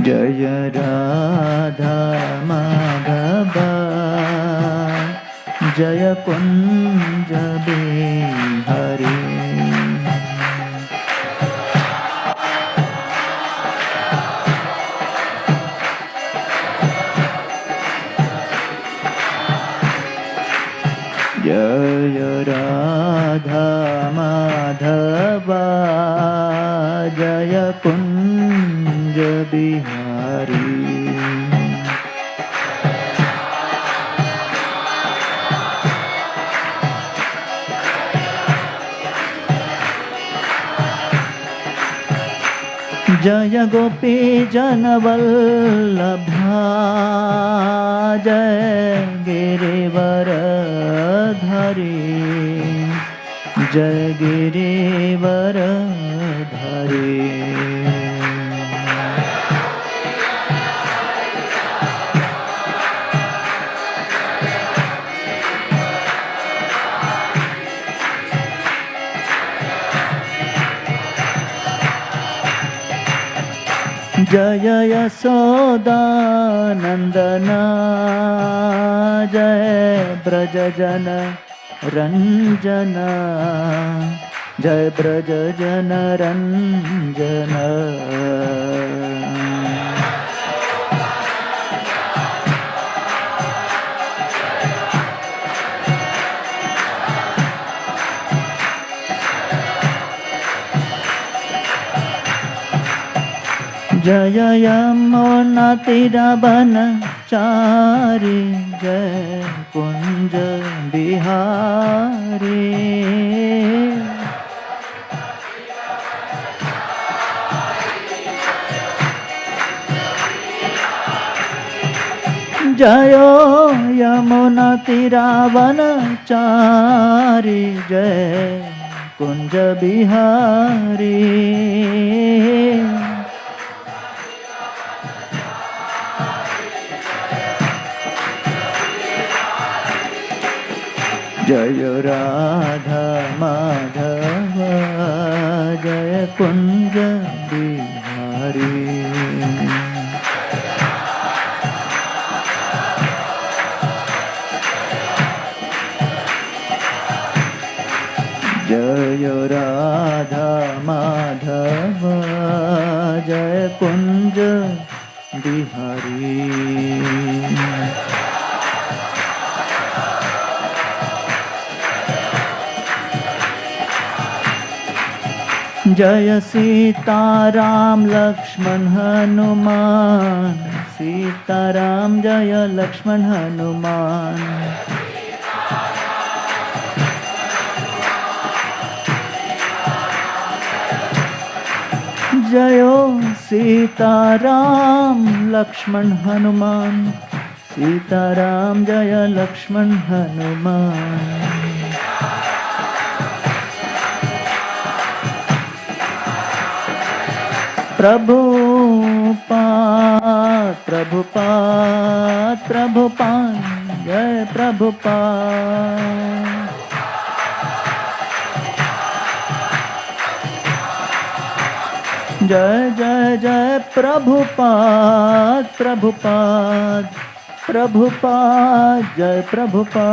जय राधा माधव जय कुंज बिहारी। जय राधा माधव जय कुंज बिहारी। जय गोपी जन वल्लभा जय गिरिवर धरी। जय गिरिवर धरी। जय यशोदानंदना जय ब्रज जन रंजन। जय ब्रज जन रंजन। जय यमुना तीरवन चारी। जय कुंज बिहारी। जय यमुना तीरवन चारी। जय कुंज बिहारी। जय राधा माधव जय कुंज बिहारी। जय राधा माधव जय कुंज बिहारी। जय सीताराम लक्ष्मण हनुमान। सीताराम जय लक्ष्मण हनुमान। जयो सीताराम लक्ष्मण हनुमान। सीताराम जय लक्ष्मण हनुमान। प्रभुपाद प्रभुपाद प्रभुपाद जय प्रभुपाद। जय जय जय प्रभुपाद प्रभुपाद प्रभुपाद जय प्रभुपाद।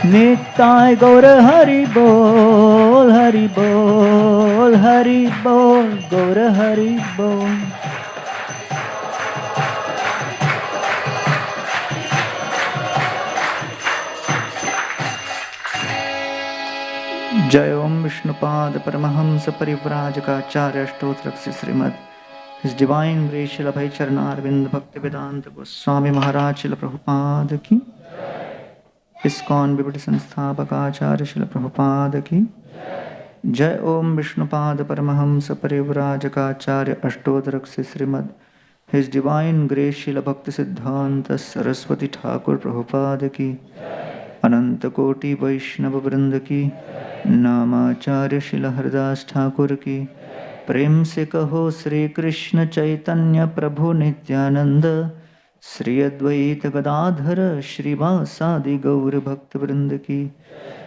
निताय गौर हरि बोल हरि बोल हरि बोल गौर हरि बोल। जय ओम Vishnupad Paramhans परिव्राजकाचार्य अष्टोत्तर Shrimad His Divine Grace Srila Bhai Charanarvind Bhakti Vedanta Goswami Maharaj Srila Prabhupada ki। ISKCON विभूति संस्थापक आचार्य श्रील प्रभुपाद की जय। ओम Vishnupad Paramhans परिव्राजकाचार्य अष्टोत्तर Shrimad His Divine Grace Srila भक्ति सिद्धांत सरस्वती ठाकुर प्रभुपाद की अनंत कोटि वैष्णव वृंद की नामाचार्य श्रील हरदास ठाकुर की प्रेम से कहो श्री कृष्ण चैतन्य प्रभु नित्यानंद श्री अद्वैत गदाधर श्रीवासादि गौर भक्त वृंद की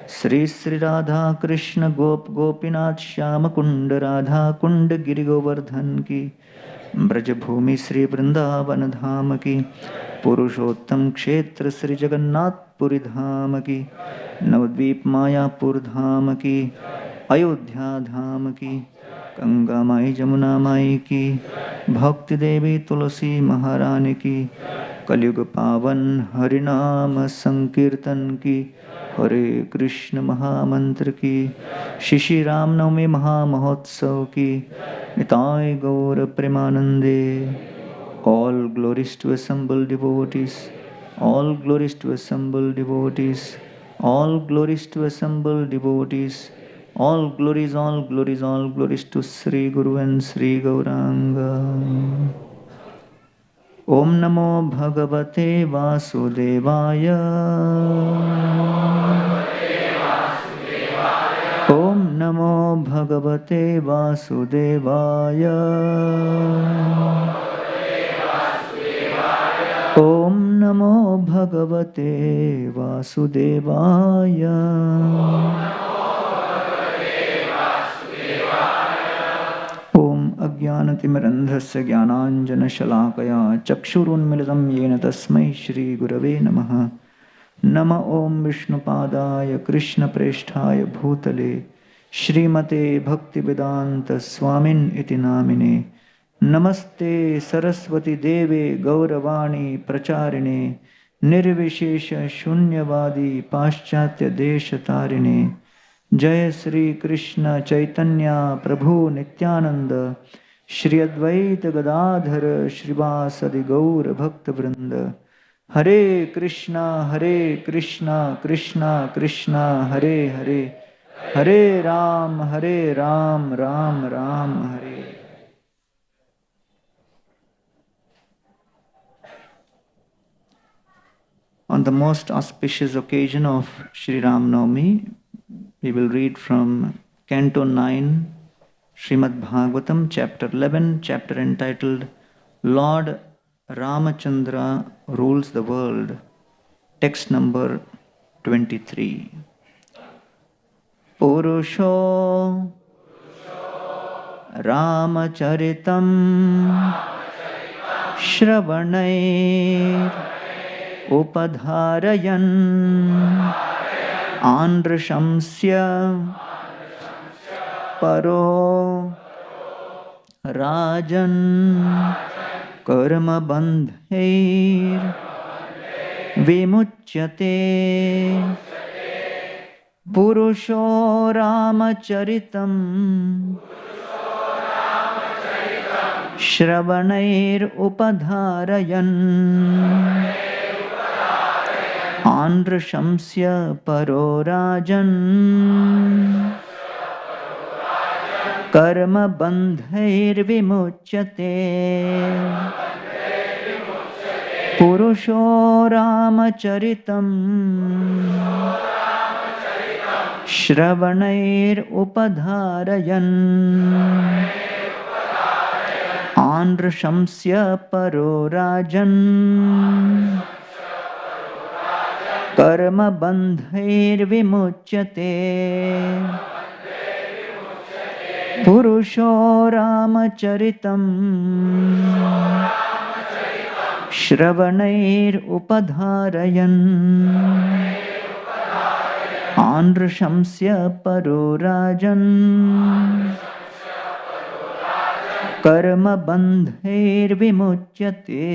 श्री श्री राधा कृष्ण गोप गोपीनाथ श्याम कुंड राधा कुंड गिरि गोवर्धन की, ब्रजभूमि श्री वृंदावन धाम की, पुरुषोत्तम क्षेत्र श्री जगन्नाथपुरी धाम की, नवद्वीप मायापुर धाम की, अयोध्या धाम की, गंगा माई जमुना माई की, भक्ति देवी तुलसी महारानी की, कलयुग पावन हरिनाम संकीर्तन की, हरे कृष्ण महामंत्र की, श्री रामनवमी महामहोत्सव की, निताय गौर प्रेमानंदे। All glories to assembled devotees, all glories to assembled devotees, all glories to assembled devotees, all glories, all glories, all glories to Sri Guru and Sri Gauranga. Om Namo Bhagavate Vasudevaya. Om Namo Bhagavate Vasudevaya. Om Namo Bhagavate Vasudevaya. Om Ajnanatimirandhasya Jnananjana-shalakaya Chakshurunmilitam Yena Tasmai Shri Gurave Namaha. Nama Om Vishnupadaya Krishna Preshthaya Bhutale Shrimate Bhaktivedanta Swamin iti namine. Namaste Saraswati Deve Gauravani Pracharine Nirvishesha Shunyavadi Paschatya Deshatarine. Jai Sri Krishna Chaitanya Prabhu Nityananda Shri Advaita Gadadhara Shrivasadi Gaura Bhakta Vrinda. Hare Krishna Krishna Krishna Hare Hare, Hare Ram Ram Ram Hare. On the most auspicious occasion of Shri Ram Navami, we will read from Canto 9, Srimad Bhagavatam, Chapter 11, chapter entitled Lord Ramachandra Rules the World, text number 23. Purusho Ramacharitam Shravanai Upadharayan Andrashamsya Paro Rajan Karma Bandhair Vimuchyate Purusho Ramacharitam Shravanair Upadharayan Andrashamsya Paro Rajan Karma Bandhair Vimuchyate Purusho Ramacharitam Shravanair Upadharayan Andrashamsya Paro Rajan Karma Bandhair Vimuchyate Purusho Ramacharitam Shravanair Upadharayan Andrashamsya Paro Rajan Karma Bandhair Vimuchyate.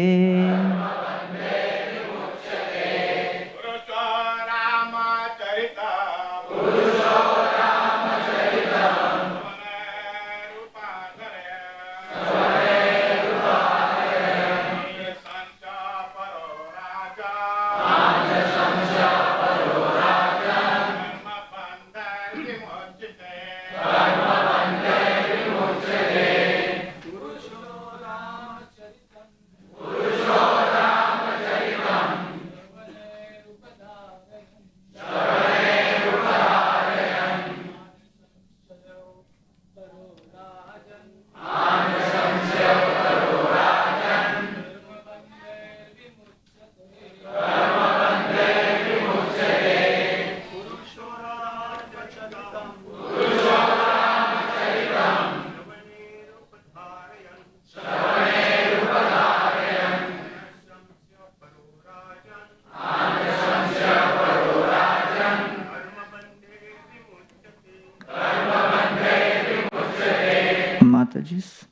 Radhaji's.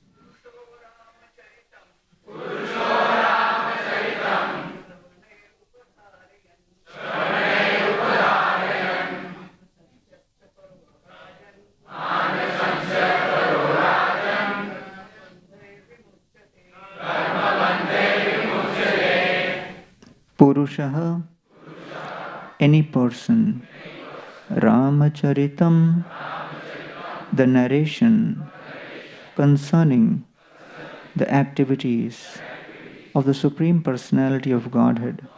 Purushaha, any person. Ramacharitam, the narration concerning the activities of the Supreme Personality of Godhead,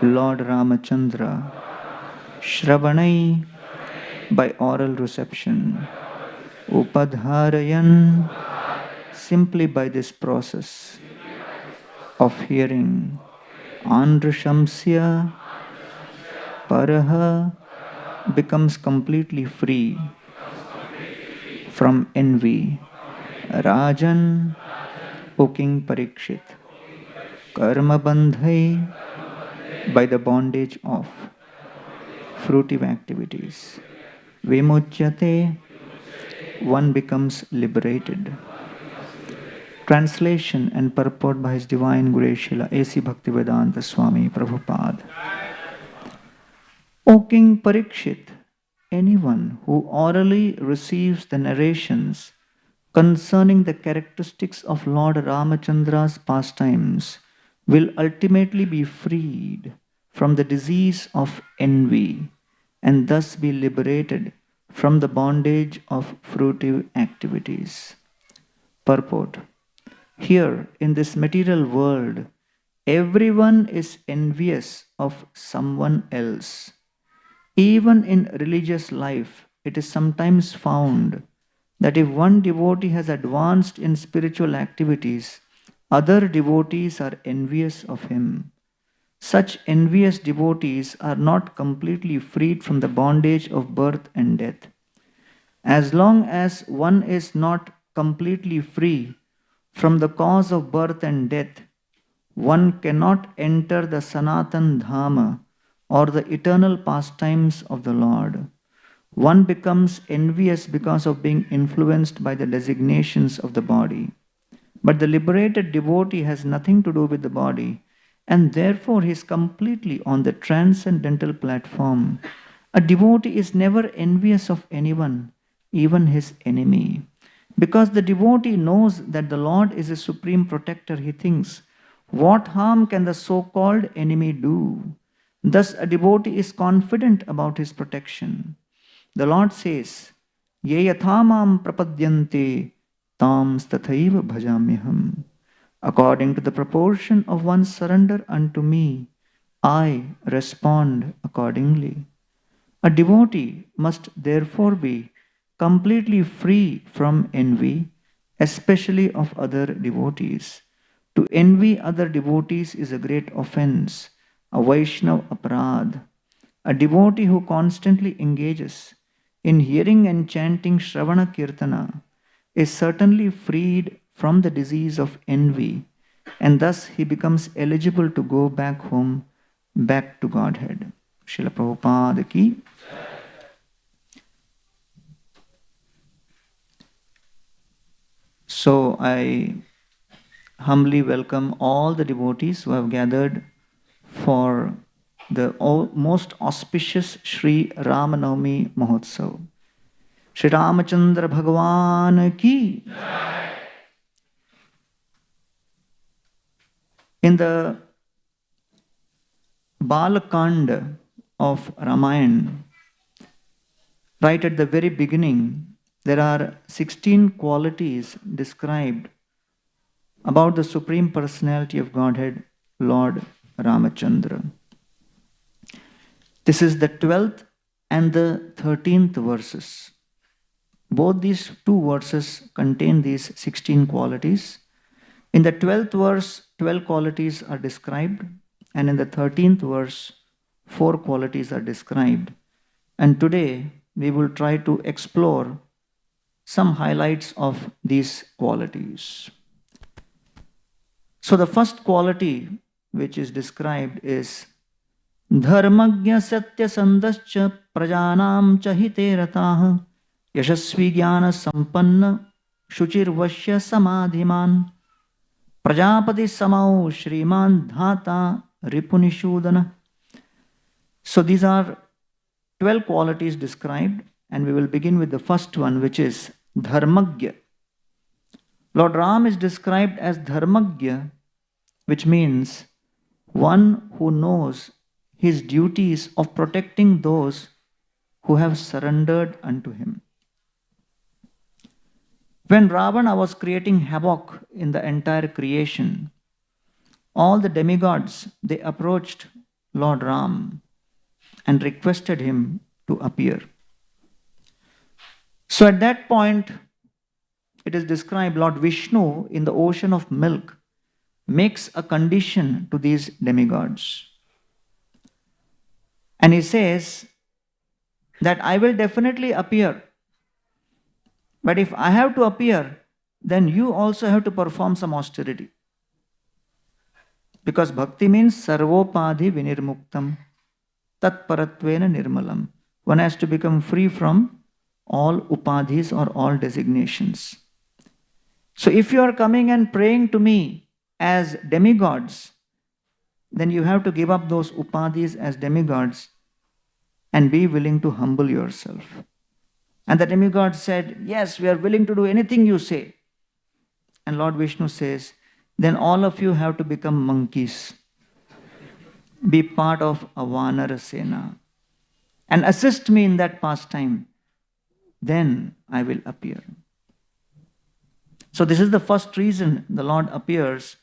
Lord Ramachandra, Shravanai, by oral reception, Upadharayan, simply by this process of hearing, Andrishamsya, Paraha, becomes completely free from envy. Rajan, O King Parikshit, Karma Bandhai, by the bondage of fruitive activities. Vimuchyate, one becomes liberated. Translation and purport by His Divine Grace Srila A.C. Bhaktivedanta Swami Prabhupada. O King Parikshit, anyone who orally receives the narrations concerning the characteristics of Lord Ramachandra's pastimes will ultimately be freed from the disease of envy and thus be liberated from the bondage of fruitive activities. Purport. Here in this material world, everyone is envious of someone else. Even in religious life, it is sometimes found that if one devotee has advanced in spiritual activities, other devotees are envious of him. Such envious devotees are not completely freed from the bondage of birth and death. As long as one is not completely free from the cause of birth and death, one cannot enter the Sanatan Dhama or the eternal pastimes of the Lord. One becomes envious because of being influenced by the designations of the body. But the liberated devotee has nothing to do with the body, and therefore he is completely on the transcendental platform. A devotee is never envious of anyone, even his enemy. Because the devotee knows that the Lord is a supreme protector, he thinks, what harm can the so-called enemy do? Thus a devotee is confident about his protection. The Lord says, Ye yathamam prapadyante tam stathaiva bhajamyaham. According to the proportion of one's surrender unto me, I respond accordingly. A devotee must therefore be completely free from envy, especially of other devotees. To envy other devotees is a great offense, a Vaishnav aparadh. A devotee who constantly engages in hearing and chanting Shravana Kirtana is certainly freed from the disease of envy, and thus he becomes eligible to go back home, back to Godhead. Srila Prabhupada ki. So I humbly welcome all the devotees who have gathered for the most auspicious Sri Ramanavami Mahotsav. Sri Ramachandra Bhagavan ki. In the Balakanda of Ramayana, right at the very beginning, there are 16 qualities described about the Supreme Personality of Godhead, Lord Ramachandra. This is the 12th and the 13th verses. Both these two verses contain these 16 qualities. In the 12th verse, 12 qualities are described, and in the 13th verse, 4 qualities are described. And today, we will try to explore some highlights of these qualities. So the first quality which is described is Dharmagya Satya Sandascha Prajanam Chahite Rataha Yashasvi Jnana Sampanna Shuchirvashya Samadhiman Prajapati Samau Shriman Dhata Ripunishudana. So these are 12 qualities described, and we will begin with the first one, which is Dharmagya. Lord Ram is described as Dharmagya, which means one who knows his duties of protecting those who have surrendered unto him. When Ravana was creating havoc in the entire creation, all the demigods, they approached Lord Ram and requested him to appear. So at that point, it is described Lord Vishnu in the ocean of milk makes a condition to these demigods. And he says that I will definitely appear. But if I have to appear, then you also have to perform some austerity. Because bhakti means sarvopadhi vinirmuktam tatparatvena nirmalam. One has to become free from all upadhis or all designations. So if you are coming and praying to me as demigods, then you have to give up those upadhis as demigods and be willing to humble yourself. And the demigod said, yes, we are willing to do anything you say. And Lord Vishnu says, then all of you have to become monkeys. Be part of a Vanara Sena and assist me in that pastime. Then I will appear. So this is the first reason the Lord appears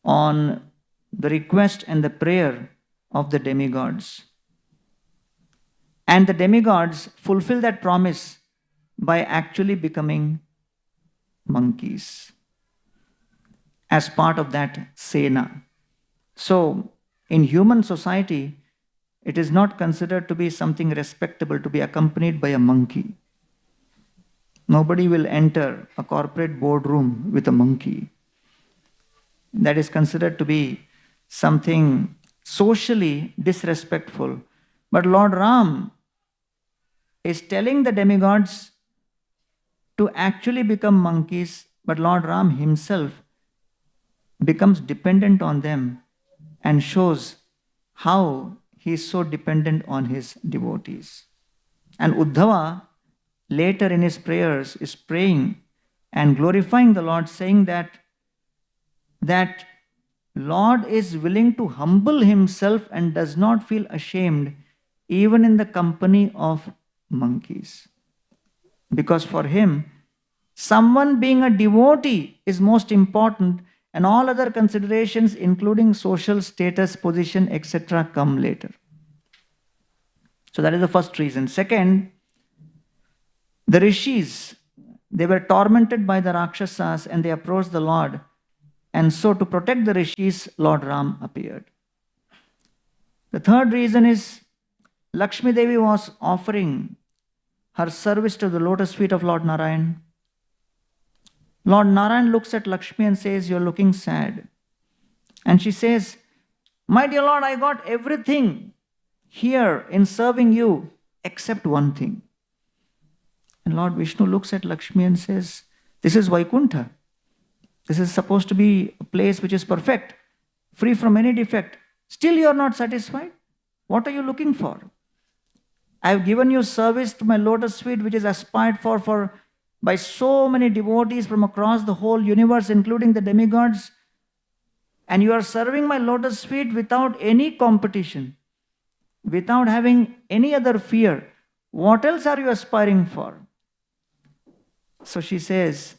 on the request and the prayer of the demigods. And the demigods fulfill that promise by actually becoming monkeys as part of that Sena. So in human society, it is not considered to be something respectable to be accompanied by a monkey. Nobody will enter a corporate boardroom with a monkey. That is considered to be something socially disrespectful. But Lord Ram is telling the demigods to actually become monkeys, but Lord Ram himself becomes dependent on them and shows how he is so dependent on his devotees. And Uddhava later in his prayers is praying and glorifying the Lord, saying that Lord is willing to humble himself and does not feel ashamed even in the company of monkeys. Because for him, someone being a devotee is most important, and all other considerations, including social status, position, etc., come later. So that is the first reason. Second, the rishis, they were tormented by the Rakshasas and they approached the Lord. And so to protect the rishis, Lord Ram appeared. The third reason is Lakshmi Devi was offering her service to the lotus feet of Lord Narayan. Lord Narayan looks at Lakshmi and says, you're looking sad. And she says, my dear Lord, I got everything here in serving you except one thing. And Lord Vishnu looks at Lakshmi and says, this is Vaikuntha. This is supposed to be a place which is perfect, free from any defect. Still you are not satisfied? What are you looking for? I have given you service to my lotus feet, which is aspired for by so many devotees from across the whole universe, including the demigods. And you are serving my lotus feet without any competition, without having any other fear. What else are you aspiring for? So she says,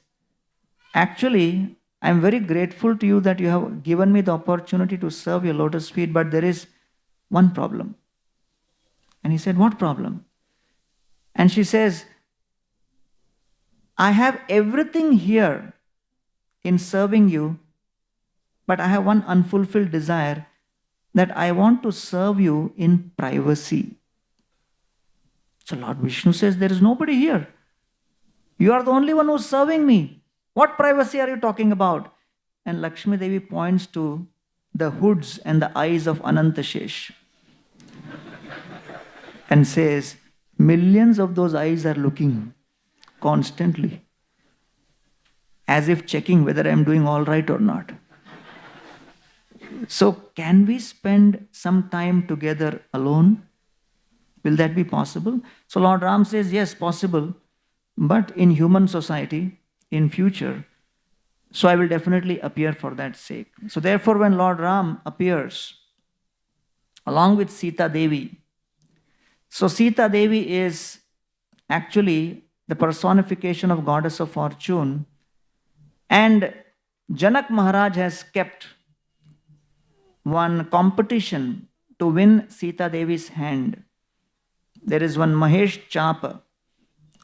actually, I am very grateful to you that you have given me the opportunity to serve your lotus feet, but there is one problem. And he said, what problem? And she says, I have everything here in serving you, but I have one unfulfilled desire, that I want to serve you in privacy. So Lord Vishnu says, there is nobody here. You are the only one who is serving me. What privacy are you talking about? And Lakshmi Devi points to the hoods and the eyes of Anantashesh and says, millions of those eyes are looking constantly. as if checking whether I'm doing all right or not. So can we spend some time together alone? Will that be possible? So Lord Ram says, yes, possible, but in human society, in future, so I will definitely appear for that sake. So therefore, when Lord Ram appears, along with Sita Devi, so Sita Devi is actually the personification of goddess of fortune, and Janak Maharaj has kept one competition to win Sita Devi's hand. There is one Mahesh Chapa,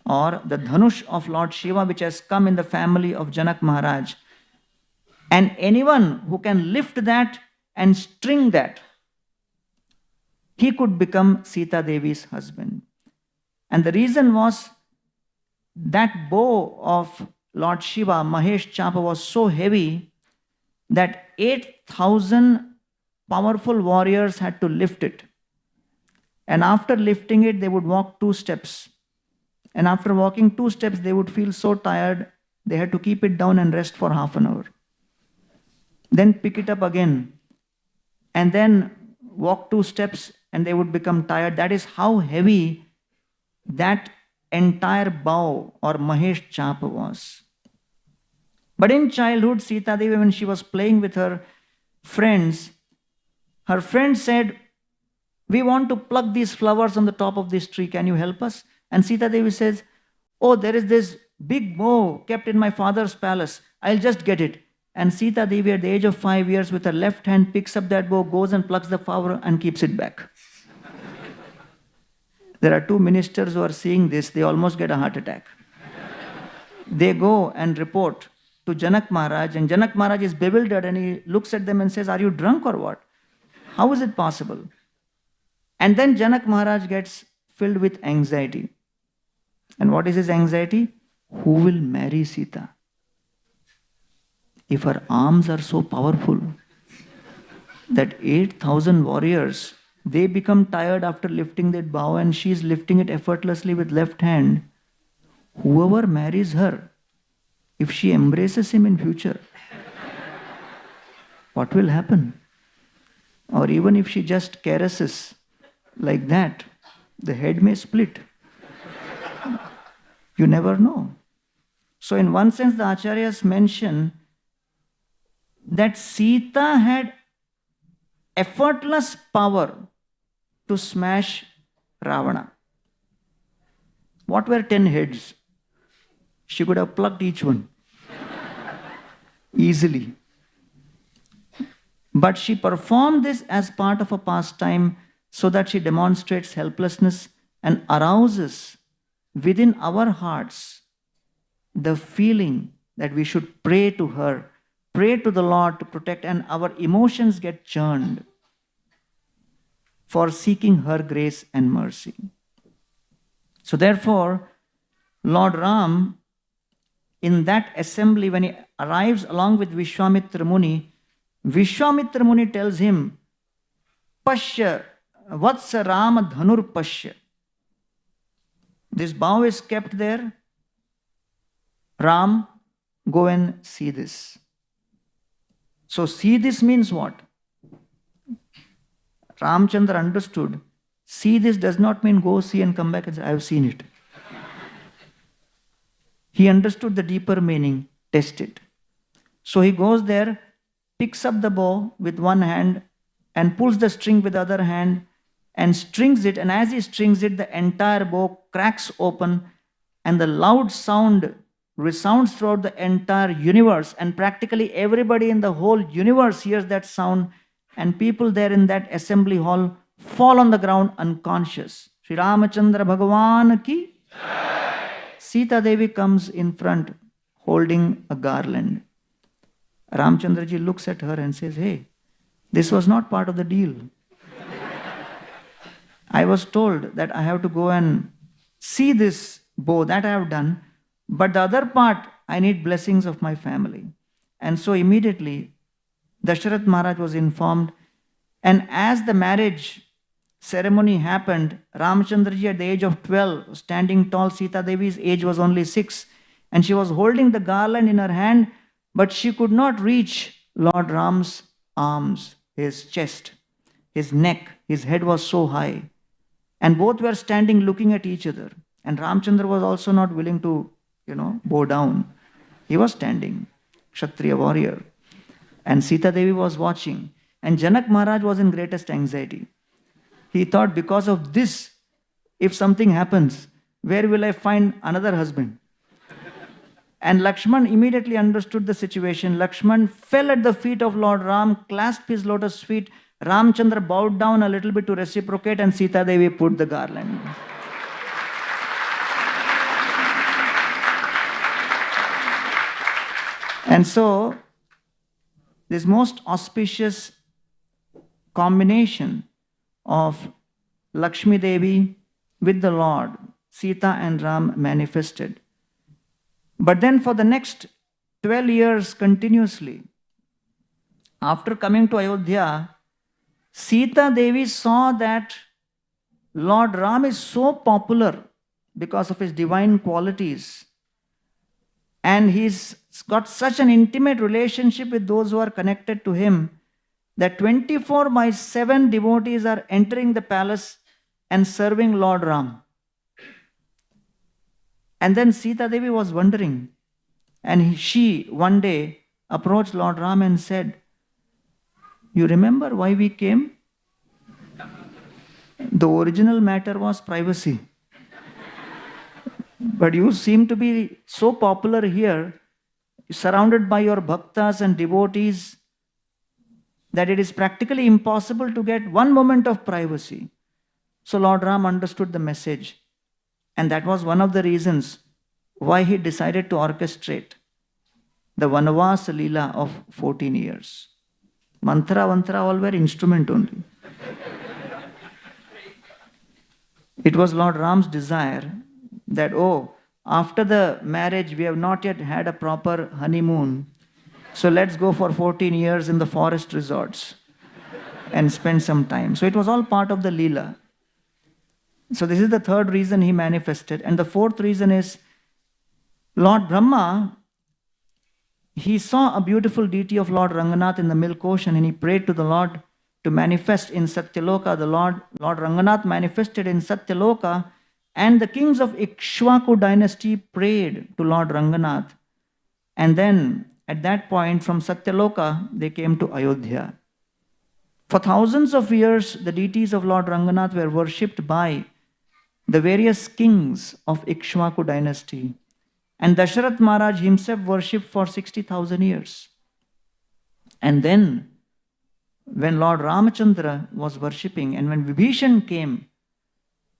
or the Dhanush of Lord Shiva, which has come in the family of Janak Maharaj. And anyone who can lift that and string that, he could become Sita Devi's husband. And the reason was that bow of Lord Shiva, Mahesh Chapa, was so heavy that 8,000 powerful warriors had to lift it. And after lifting it, they would walk 2 steps. And after walking 2 steps, they would feel so tired, they had to keep it down and rest for half an hour. Then pick it up again. And then walk 2 steps and they would become tired. That is how heavy that entire bow or Mahesh Chapa was. But in childhood, Sita Devi, when she was playing with her friends said, we want to pluck these flowers on the top of this tree. Can you help us? And Sita Devi says, oh, there is this big bow kept in my father's palace. I'll just get it. And Sita Devi, at the age of 5 years, with her left hand, picks up that bow, goes and plucks the flower and keeps it back. There are 2 ministers who are seeing this. They almost get a heart attack. They go and report to Janak Maharaj, and Janak Maharaj is bewildered and he looks at them and says, are you drunk or what? How is it possible? And then Janak Maharaj gets filled with anxiety. And what is his anxiety? Who will marry Sita? If her arms are so powerful that 8,000 warriors, they become tired after lifting that bow and she is lifting it effortlessly with left hand, whoever marries her, if she embraces him in future, what will happen? Or even if she just caresses like that, the head may split. You never know. So in one sense, the Acharyas mention that Sita had effortless power to smash Ravana. What were 10 heads? She could have plucked each one easily. But she performed this as part of a pastime so that she demonstrates helplessness and arouses within our hearts the feeling that we should pray to her, pray to the Lord to protect, and our emotions get churned for seeking her grace and mercy. So therefore, Lord Ram, in that assembly, when he arrives along with Vishwamitra Muni tells him, Pashya, Vatsa Rama Dhanur Pashya. This bow is kept there. Ram, go and see this. So see this means what? Ramchandra understood. See this does not mean go see and come back and say, I have seen it. He understood the deeper meaning, test it. So he goes there, picks up the bow with one hand and pulls the string with the other hand and strings it. And as he strings it, the entire bow cracks open and the loud sound resounds throughout the entire universe. And practically everybody in the whole universe hears that sound, and people there in that assembly hall fall on the ground unconscious. Sri Ramachandra Bhagavan ki Sita Devi comes in front holding a garland. Ramchandraji looks at her and says, hey, this was not part of the deal. I was told that I have to go and see this bow, that I have done, but the other part, I need blessings of my family. And so immediately, Dasharath Maharaj was informed, and as the marriage ceremony happened, Ramchandraji at the age of 12, standing tall, Sita Devi's age was only 6, and she was holding the garland in her hand, but she could not reach Lord Ram's arms, his chest, his neck. His head was so high. And both were standing looking at each other. And Ramchandra was also not willing to, bow down. He was standing, Kshatriya warrior. And Sita Devi was watching. And Janak Maharaj was in greatest anxiety. He thought, because of this, if something happens, where will I find another husband? And Lakshman immediately understood the situation. Lakshman fell at the feet of Lord Ram, clasped his lotus feet. Ramchandra bowed down a little bit to reciprocate, and Sita Devi put the garland. And so, this most auspicious combination of Lakshmi Devi with the Lord, Sita and Ram manifested. But then for the next 12 years continuously, after coming to Ayodhya, Sita Devi saw that Lord Ram is so popular because of his divine qualities, and he's got such an intimate relationship with those who are connected to him, that 24/7 devotees are entering the palace and serving Lord Ram. And then Sita Devi was wondering, and she one day approached Lord Ram and said, "You remember why we came? The original matter was privacy. But you seem to be so popular here, surrounded by your bhaktas and devotees, that it is practically impossible to get one moment of privacy." So Lord Ram understood the message. And that was one of the reasons why he decided to orchestrate the Vanavasa Leela of 14 years. Mantra, all were instrument only. It was Lord Ram's desire that, after the marriage, we have not yet had a proper honeymoon. So let's go for 14 years in the forest resorts and spend some time. So it was all part of the Leela. So this is the third reason he manifested. And the fourth reason is, Lord Brahma, he saw a beautiful deity of Lord Ranganath in the milk ocean, and he prayed to the Lord to manifest in Satyaloka. The Lord Ranganath manifested in Satyaloka, and the kings of Ikshvaku dynasty prayed to Lord Ranganath. And then, at that point, from Satyaloka, they came to Ayodhya. For thousands of years, the deities of Lord Ranganath were worshipped by the various kings of Ikshvaku dynasty. And Dasharath Maharaj himself worshipped for 60,000 years. And then, when Lord Ramachandra was worshipping, and when Vibhishan came,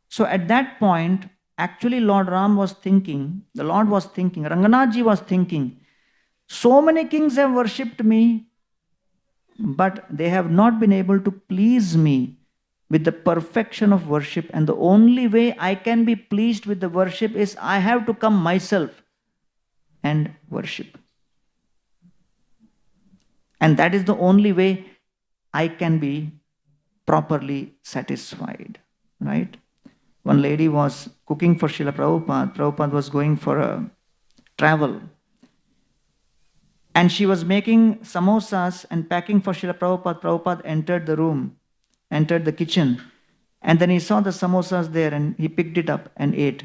so at that point, actually Lord Ram was thinking, the Lord was thinking, Ranganathji was thinking, so many kings have worshipped me, but they have not been able to please me with the perfection of worship. And the only way I can be pleased with the worship is I have to come myself and worship. And that is the only way I can be properly satisfied, right? One lady was cooking for Srila Prabhupada. Prabhupada was going for a travel. And she was making samosas and packing for Srila Prabhupada. Prabhupada entered the room, entered the kitchen, and then he saw the samosas there and he picked it up and ate.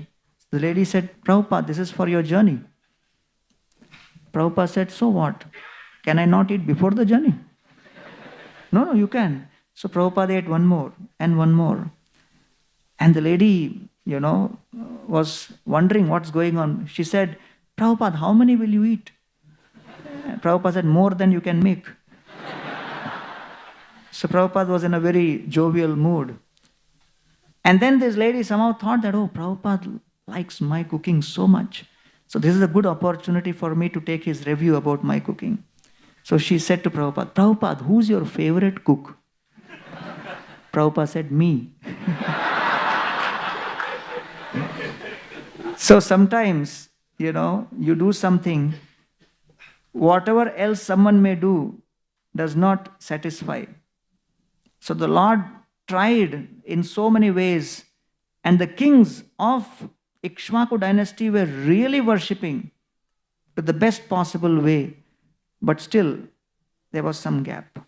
The lady said, "Prabhupada, this is for your journey." Prabhupada said, "So what? Can I not eat before the journey?" No, you can. So Prabhupada ate one more and one more. And the lady, was wondering what's going on. She said, "Prabhupada, how many will you eat?" Prabhupada said, "More than you can make." So Prabhupada was in a very jovial mood. And then this lady somehow thought that, Prabhupada likes my cooking so much. So this is a good opportunity for me to take his review about my cooking. So she said to Prabhupada, "Prabhupada, who's your favorite cook?" Prabhupada said, "Me." So sometimes, you do something, whatever else someone may do does not satisfy. So the Lord tried in so many ways, and the kings of Ikshvaku dynasty were really worshipping to the best possible way, but still there was some gap.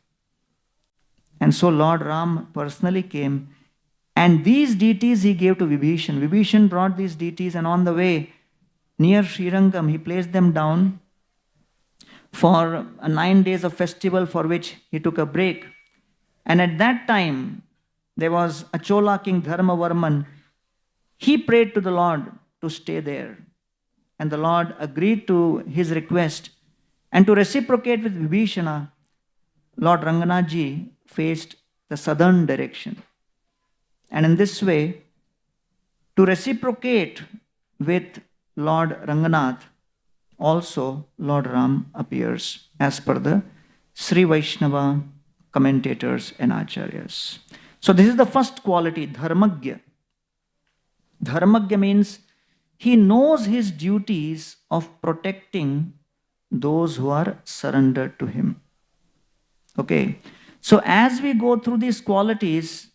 And so Lord Ram personally came, and these deities he gave to Vibhishan. Vibhishan brought these deities, and on the way near Srirangam, he placed them down for 9 days of festival, for which he took a break. And at that time, there was a Chola king, Dharmavarman. He prayed to the Lord to stay there. And the Lord agreed to his request. And to reciprocate with Vibhishana, Lord Ranganathji faced the southern direction. And in this way, to reciprocate with Lord Ranganath, also Lord Ram appears, as per the Sri Vaishnava commentators and acharyas. So this is the first quality, dharmagya. Dharmagya means he knows his duties of protecting those who are surrendered to him. Okay. So as we go through these qualities,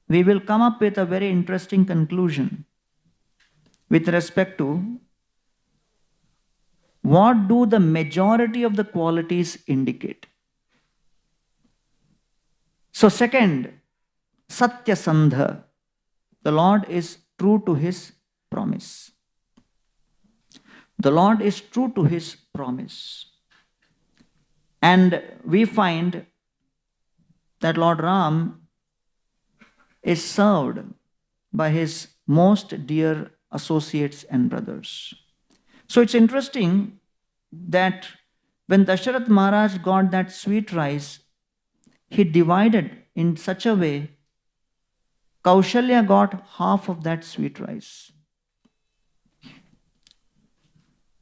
we will come up with a very interesting conclusion with respect to what do the majority of the qualities indicate. So second, Satyasandha. The Lord is true to his promise. The Lord is true to his promise. And we find that Lord Ram is served by his most dear associates and brothers. So it's interesting that when Dasharath Maharaj got that sweet rice, he divided in such a way, Kaushalya got half of that sweet rice.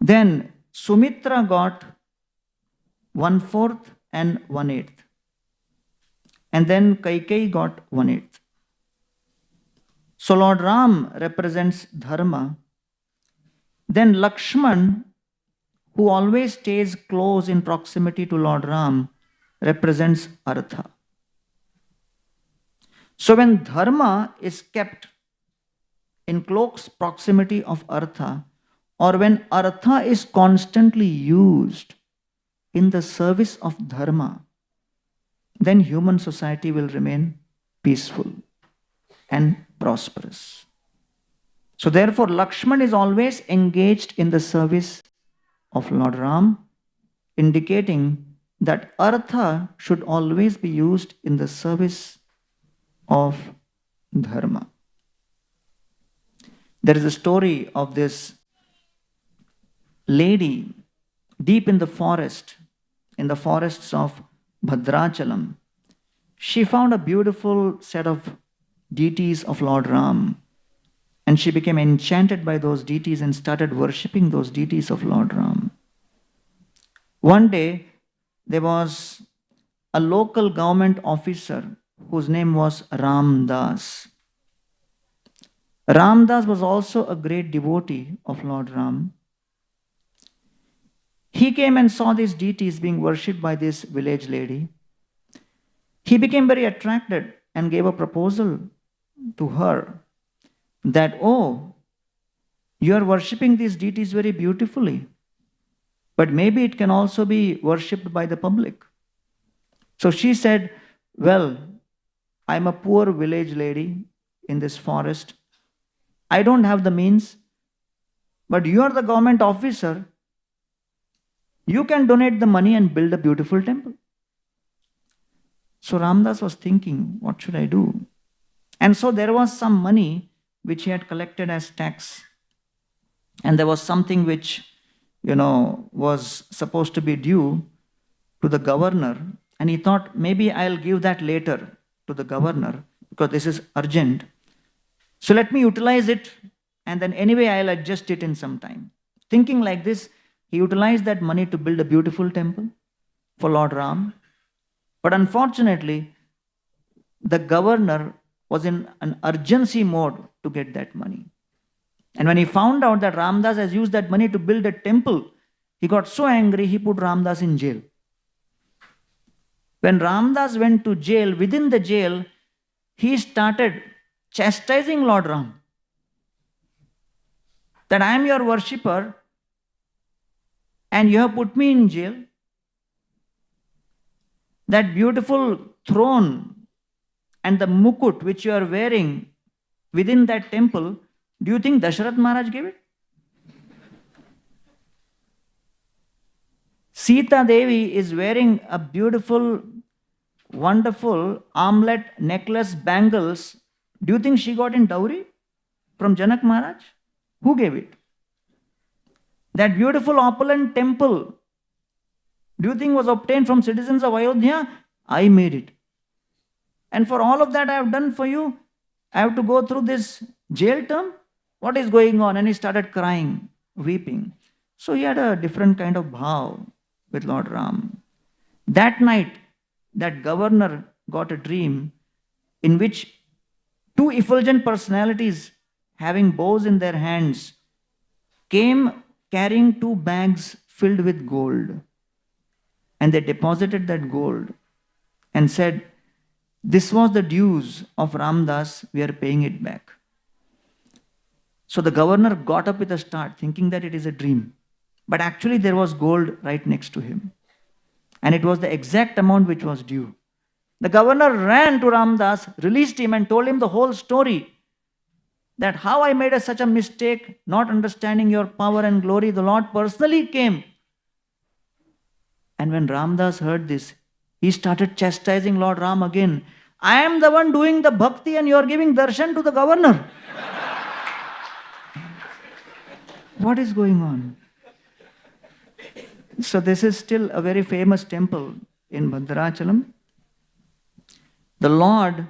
Then Sumitra got 1/4 and 1/8. And then Kaikeyi got 1/8. So Lord Ram represents Dharma. Then Lakshman, who always stays close in proximity to Lord Ram, represents Artha. So when Dharma is kept in close proximity of Artha, or when Artha is constantly used in the service of Dharma, then human society will remain peaceful and prosperous. So therefore, Lakshman is always engaged in the service of Lord Ram, indicating that Artha should always be used in the service of Dharma. There is a story of this lady deep in the forests of Bhadrachalam. She found a beautiful set of deities of Lord Ram, and she became enchanted by those deities and started worshipping those deities of Lord Ram. One day, there was a local government officer whose name was Ram Das. Ram Das was also a great devotee of Lord Ram. He came and saw these deities being worshipped by this village lady. He became very attracted and gave a proposal to her that, oh, you are worshipping these deities very beautifully, but maybe it can also be worshipped by the public. So she said, well, I'm a poor village lady in this forest. I don't have the means, but you are the government officer. You can donate the money and build a beautiful temple. So Ramdas was thinking, what should I do? And so there was some money which he had collected as tax. And there was something which, was supposed to be due to the governor. And he thought, maybe I'll give that later to the governor because this is urgent. So let me utilize it, and then anyway I'll adjust it in some time. Thinking like this, he utilized that money to build a beautiful temple for Lord Ram. But unfortunately, the governor was in an urgency mode to get that money. And when he found out that Ramdas has used that money to build a temple, he got so angry, he put Ramdas in jail. When Ramdas went to jail, within the jail, he started chastising Lord Ram. That I am your worshipper, and you have put me in jail. That beautiful throne and the mukut which you are wearing within that temple, do you think Dasharath Maharaj gave it? Sita Devi is wearing a beautiful, wonderful armlet necklace bangles. Do you think she got in dowry from Janak Maharaj? Who gave it? That beautiful opulent temple, do you think was obtained from citizens of Ayodhya? I made it. And for all of that I have done for you, I have to go through this jail term? What is going on? And he started crying, weeping. So he had a different kind of bhav with Lord Ram. That night, that governor got a dream in which two effulgent personalities having bows in their hands came carrying two bags filled with gold. And they deposited that gold and said, this was the dues of Ramdas, we are paying it back. So the governor got up with a start thinking that it is a dream. But actually there was gold right next to him. And it was the exact amount which was due. The governor ran to Ramdas, released him and told him the whole story. That how I made such a mistake, not understanding your power and glory. The Lord personally came. And when Ramdas heard this, he started chastising Lord Ram again. I am the one doing the bhakti and you are giving darshan to the governor. What is going on? So this is still a very famous temple in Bhadrachalam. The Lord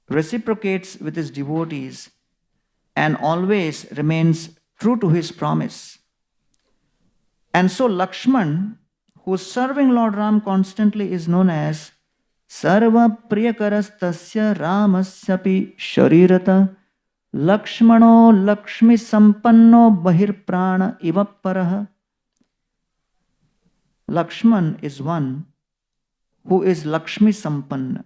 reciprocates with his devotees and always remains true to his promise. And so Lakshman, who is serving Lord Ram constantly, is known as Sarva Priyakarastasya Ramasyapi Sharirata Lakshmano Lakshmi Sampanno Bahir Prana Ivaparaha. Lakshman is one who is Lakshmi Sampanna,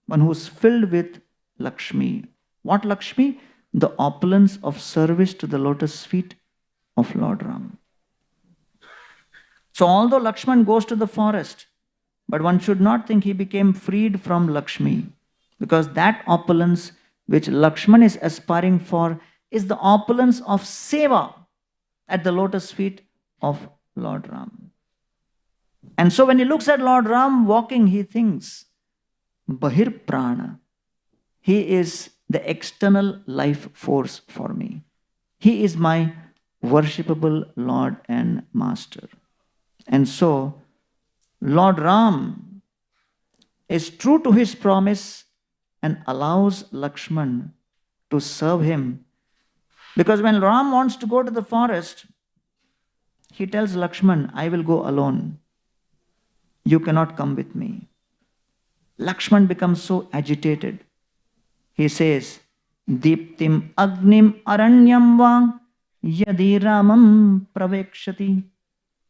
one who is filled with Lakshmi. What Lakshmi? The opulence of service to the lotus feet of Lord Ram. So although Lakshman goes to the forest, but one should not think he became freed from Lakshmi, because that opulence which Lakshman is aspiring for is the opulence of seva at the lotus feet of Lord Ram. And so when he looks at Lord Ram walking, he thinks, Bahir Prana, he is the external life force for me. He is my worshipable Lord and Master. And so, Lord Ram is true to his promise and allows Lakshman to serve him. Because when Ram wants to go to the forest, he tells Lakshman, I will go alone. You cannot come with me. Lakshman becomes so agitated. He says, Deeptim Agnim Aranyam Vang Yadi Ramam Pravekshati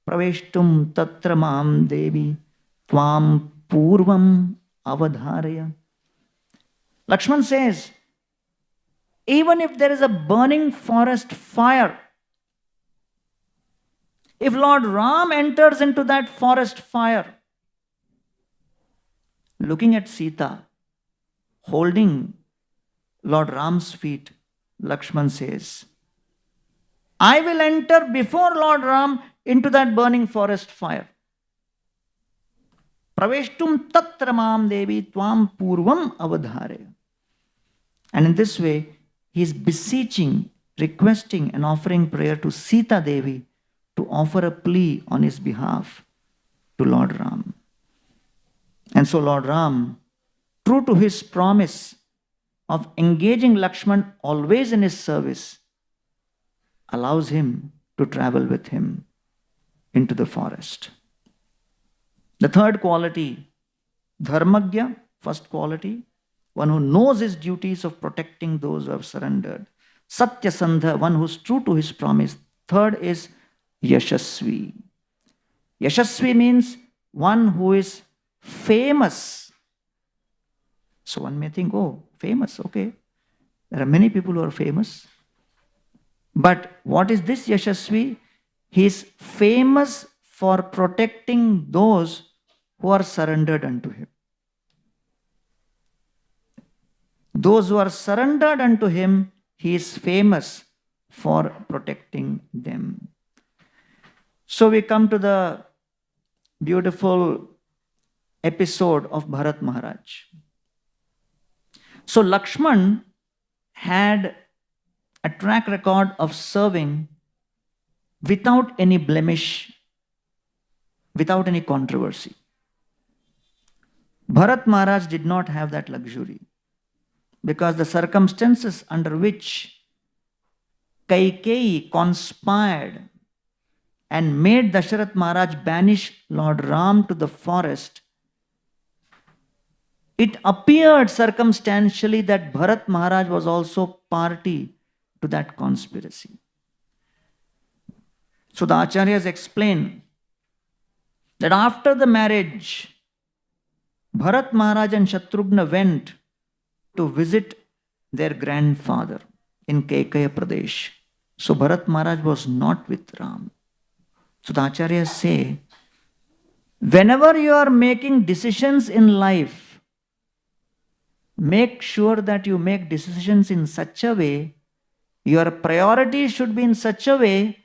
Praveshtum Tatra Mam Devi Tvam Purvam Avadharaya. Lakshman says, even if there is a burning forest fire, if Lord Ram enters into that forest fire, looking at Sita, holding Lord Ram's feet, Lakshman says, I will enter before Lord Ram into that burning forest fire. Praveshtum tatra mam devi tvam purvam avadharaya. And in this way, he is beseeching, requesting and offering prayer to Sita Devi to offer a plea on his behalf to Lord Ram. And so Lord Ram, true to his promise of engaging Lakshman always in his service, allows him to travel with him into the forest. The third quality, Dharmagya, first quality, one who knows his duties of protecting those who have surrendered. Satyasandha, one who is true to his promise. Third is Yashasvi. Yashasvi means one who is famous. So one may think, oh, famous, okay. There are many people who are famous. But what is this Yashasvi? He is famous for protecting those who are surrendered unto him. Those who are surrendered unto him, he is famous for protecting them. So we come to the beautiful episode of Bharat Maharaj. So Lakshman had a track record of serving without any blemish, without any controversy. Bharat Maharaj did not have that luxury because the circumstances under which Kaikeyi conspired and made Dasharath Maharaj banish Lord Ram to the forest, it appeared circumstantially that Bharat Maharaj was also party to that conspiracy. So the Acharyas explain that after the marriage, Bharat Maharaj and Shatrughna went to visit their grandfather in Kaikeya Pradesh. So Bharat Maharaj was not with Ram. So the Acharyas say, whenever you are making decisions in life, make sure that you make decisions in such a way, your priority should be in such a way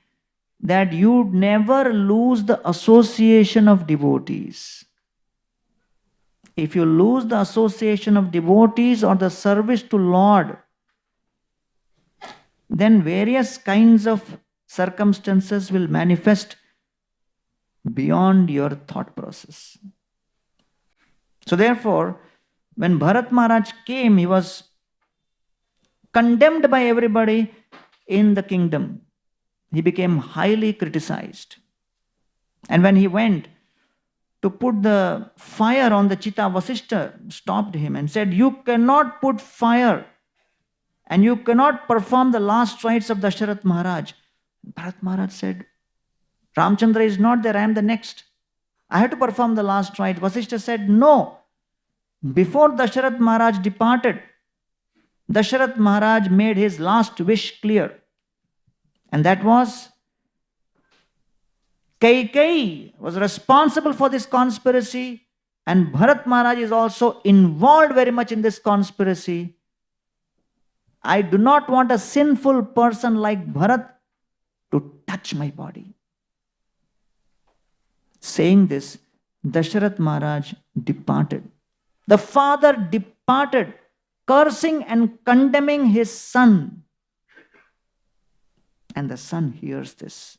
that you never lose the association of devotees. If you lose the association of devotees or the service to Lord, then various kinds of circumstances will manifest beyond your thought process. So therefore, when Bharat Maharaj came, he was condemned by everybody in the kingdom. He became highly criticized. And when he went to put the fire on the Chitta, Vasishta stopped him and said, you cannot put fire and you cannot perform the last rites of Dasharath Maharaj. Bharat Maharaj said, Ramchandra is not there, I am the next. I have to perform the last rite. Vasishta said, no. Before Dasharath Maharaj departed, Dasharath Maharaj made his last wish clear. And that was, Kaikeyi was responsible for this conspiracy, and Bharat Maharaj is also involved very much in this conspiracy. I do not want a sinful person like Bharat to touch my body. Saying this, Dasharath Maharaj departed. The father departed, cursing and condemning his son. And the son hears this.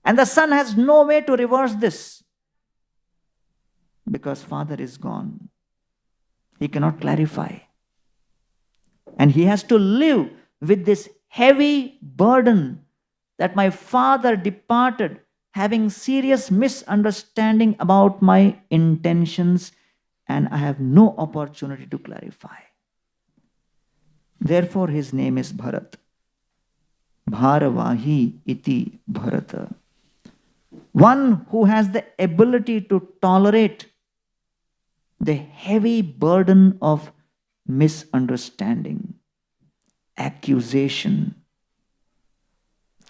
And the son has no way to reverse this. Because father is gone. He cannot clarify. And he has to live with this heavy burden that my father departed, having serious misunderstanding about my intentions, and I have no opportunity to clarify. Therefore, his name is Bharat. Bharavahi iti Bharata. One who has the ability to tolerate the heavy burden of misunderstanding, accusation,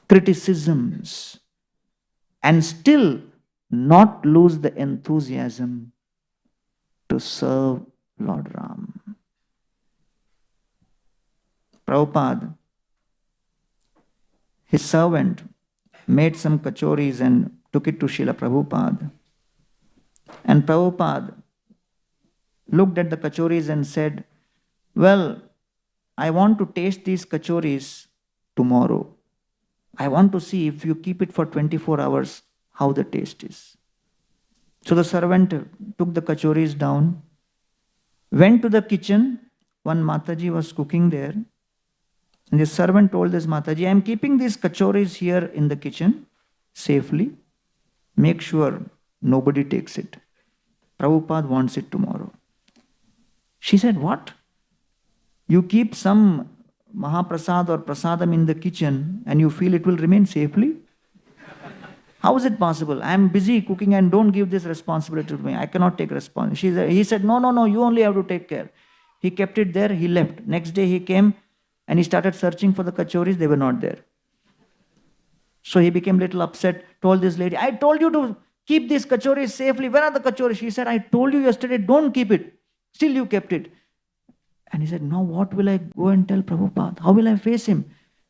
criticisms, and still not lose the enthusiasm to serve Lord Ram. Prabhupada, his servant, made some kachoris and took it to Srila Prabhupada. And Prabhupada looked at the kachoris and said, well, I want to taste these kachoris tomorrow. I want to see if you keep it for 24 hours, how the taste is. So the servant took the kachoris down, went to the kitchen. One Mataji was cooking there. And the servant told this Mataji, I am keeping these kachoris here in the kitchen safely. Make sure nobody takes it. Prabhupada wants it tomorrow. She said, what? You keep some Mahaprasad or Prasadam in the kitchen and you feel it will remain safely? How is it possible? I am busy cooking and don't give this responsibility to me. I cannot take responsibility. He said, no, you only have to take care. He kept it there, he left. Next day he came and he started searching for the kachoris, they were not there. So he became a little upset, told this lady, I told you to keep these kachoris safely. Where are the kachoris? She said, I told you yesterday, don't keep it. Still you kept it. And he said, now what will I go and tell Prabhupada? How will I face him?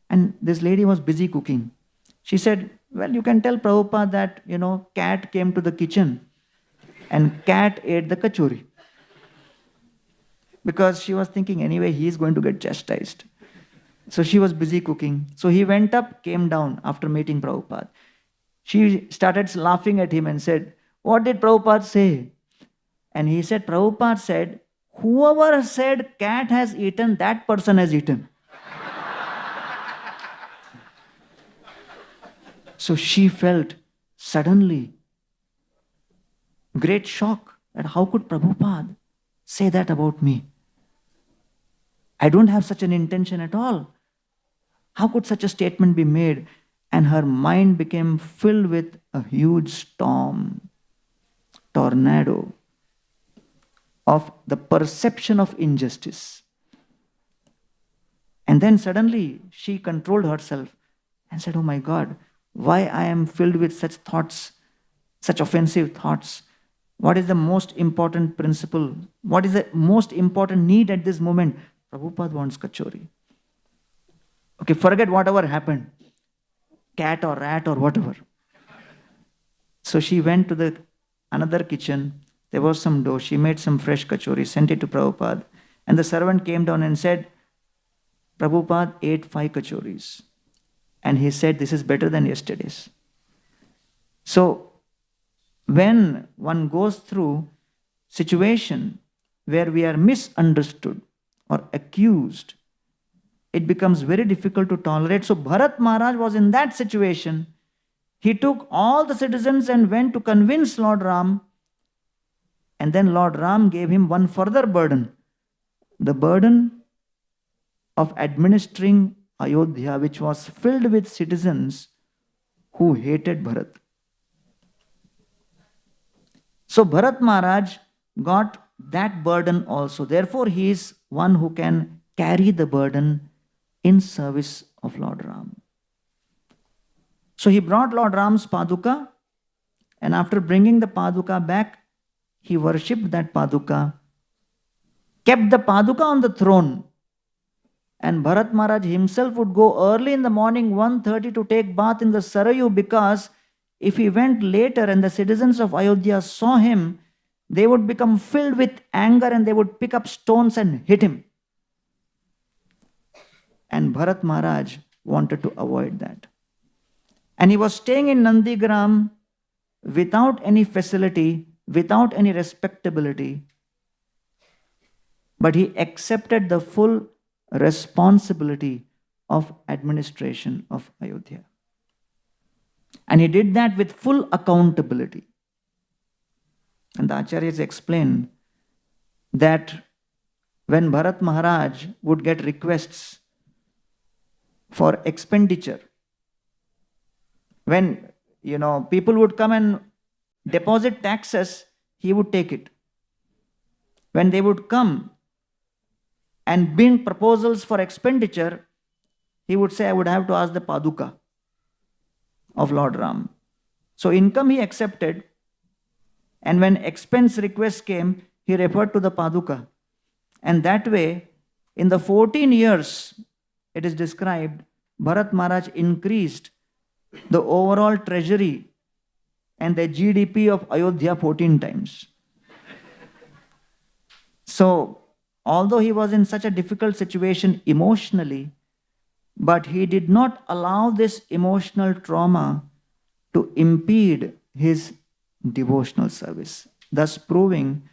And this lady was busy cooking. She said, well, you can tell Prabhupada that, cat came to the kitchen and cat ate the kachori. Because she was thinking, anyway, he is going to get chastised. So she was busy cooking. So he went up, came down after meeting Prabhupada. She started laughing at him and said, what did Prabhupada say? And he said, Prabhupada said, whoever said cat has eaten, that person has eaten. So she felt suddenly great shock that how could Prabhupada say that about me? I don't have such an intention at all. How could such a statement be made? And her mind became filled with a huge storm, tornado of the perception of injustice. And then suddenly she controlled herself and said, oh my God, why I am filled with such thoughts, such offensive thoughts? What is the most important principle? What is the most important need at this moment? Prabhupada wants kachori. Okay, forget whatever happened. Cat or rat or whatever. So she went to another kitchen. There was some dough. She made some fresh kachori, sent it to Prabhupada. And the servant came down and said, Prabhupada ate 5 kachoris. And he said, this is better than yesterday's. So, when one goes through situation where we are misunderstood or accused, it becomes very difficult to tolerate. So Bharat Maharaj was in that situation. He took all the citizens and went to convince Lord Ram. And then Lord Ram gave him one further burden. The burden of administering Ayodhya, which was filled with citizens who hated Bharat. So Bharat Maharaj got that burden also. Therefore, he is one who can carry the burden in service of Lord Ram. So he brought Lord Ram's Paduka, and after bringing the Paduka back, he worshipped that Paduka, kept the Paduka on the throne, and Bharat Maharaj himself would go early in the morning, 1:30, to take bath in the Sarayu, because if he went later and the citizens of Ayodhya saw him, they would become filled with anger and they would pick up stones and hit him. And Bharat Maharaj wanted to avoid that. And he was staying in Nandigram without any facility, without any respectability, but he accepted the full responsibility of administration of Ayodhya. And he did that with full accountability. And the Acharyas explain that when Bharat Maharaj would get requests for expenditure, when people would come and deposit taxes, he would take it. When they would come and bring proposals for expenditure, he would say, I would have to ask the Paduka of Lord Ram. So income he accepted, and when expense requests came, he referred to the Paduka. And that way, in the 14 years, it is described, Bharat Maharaj increased the overall treasury and the GDP of Ayodhya 14 times. So, although he was in such a difficult situation emotionally, but he did not allow this emotional trauma to impede his devotional service, thus proving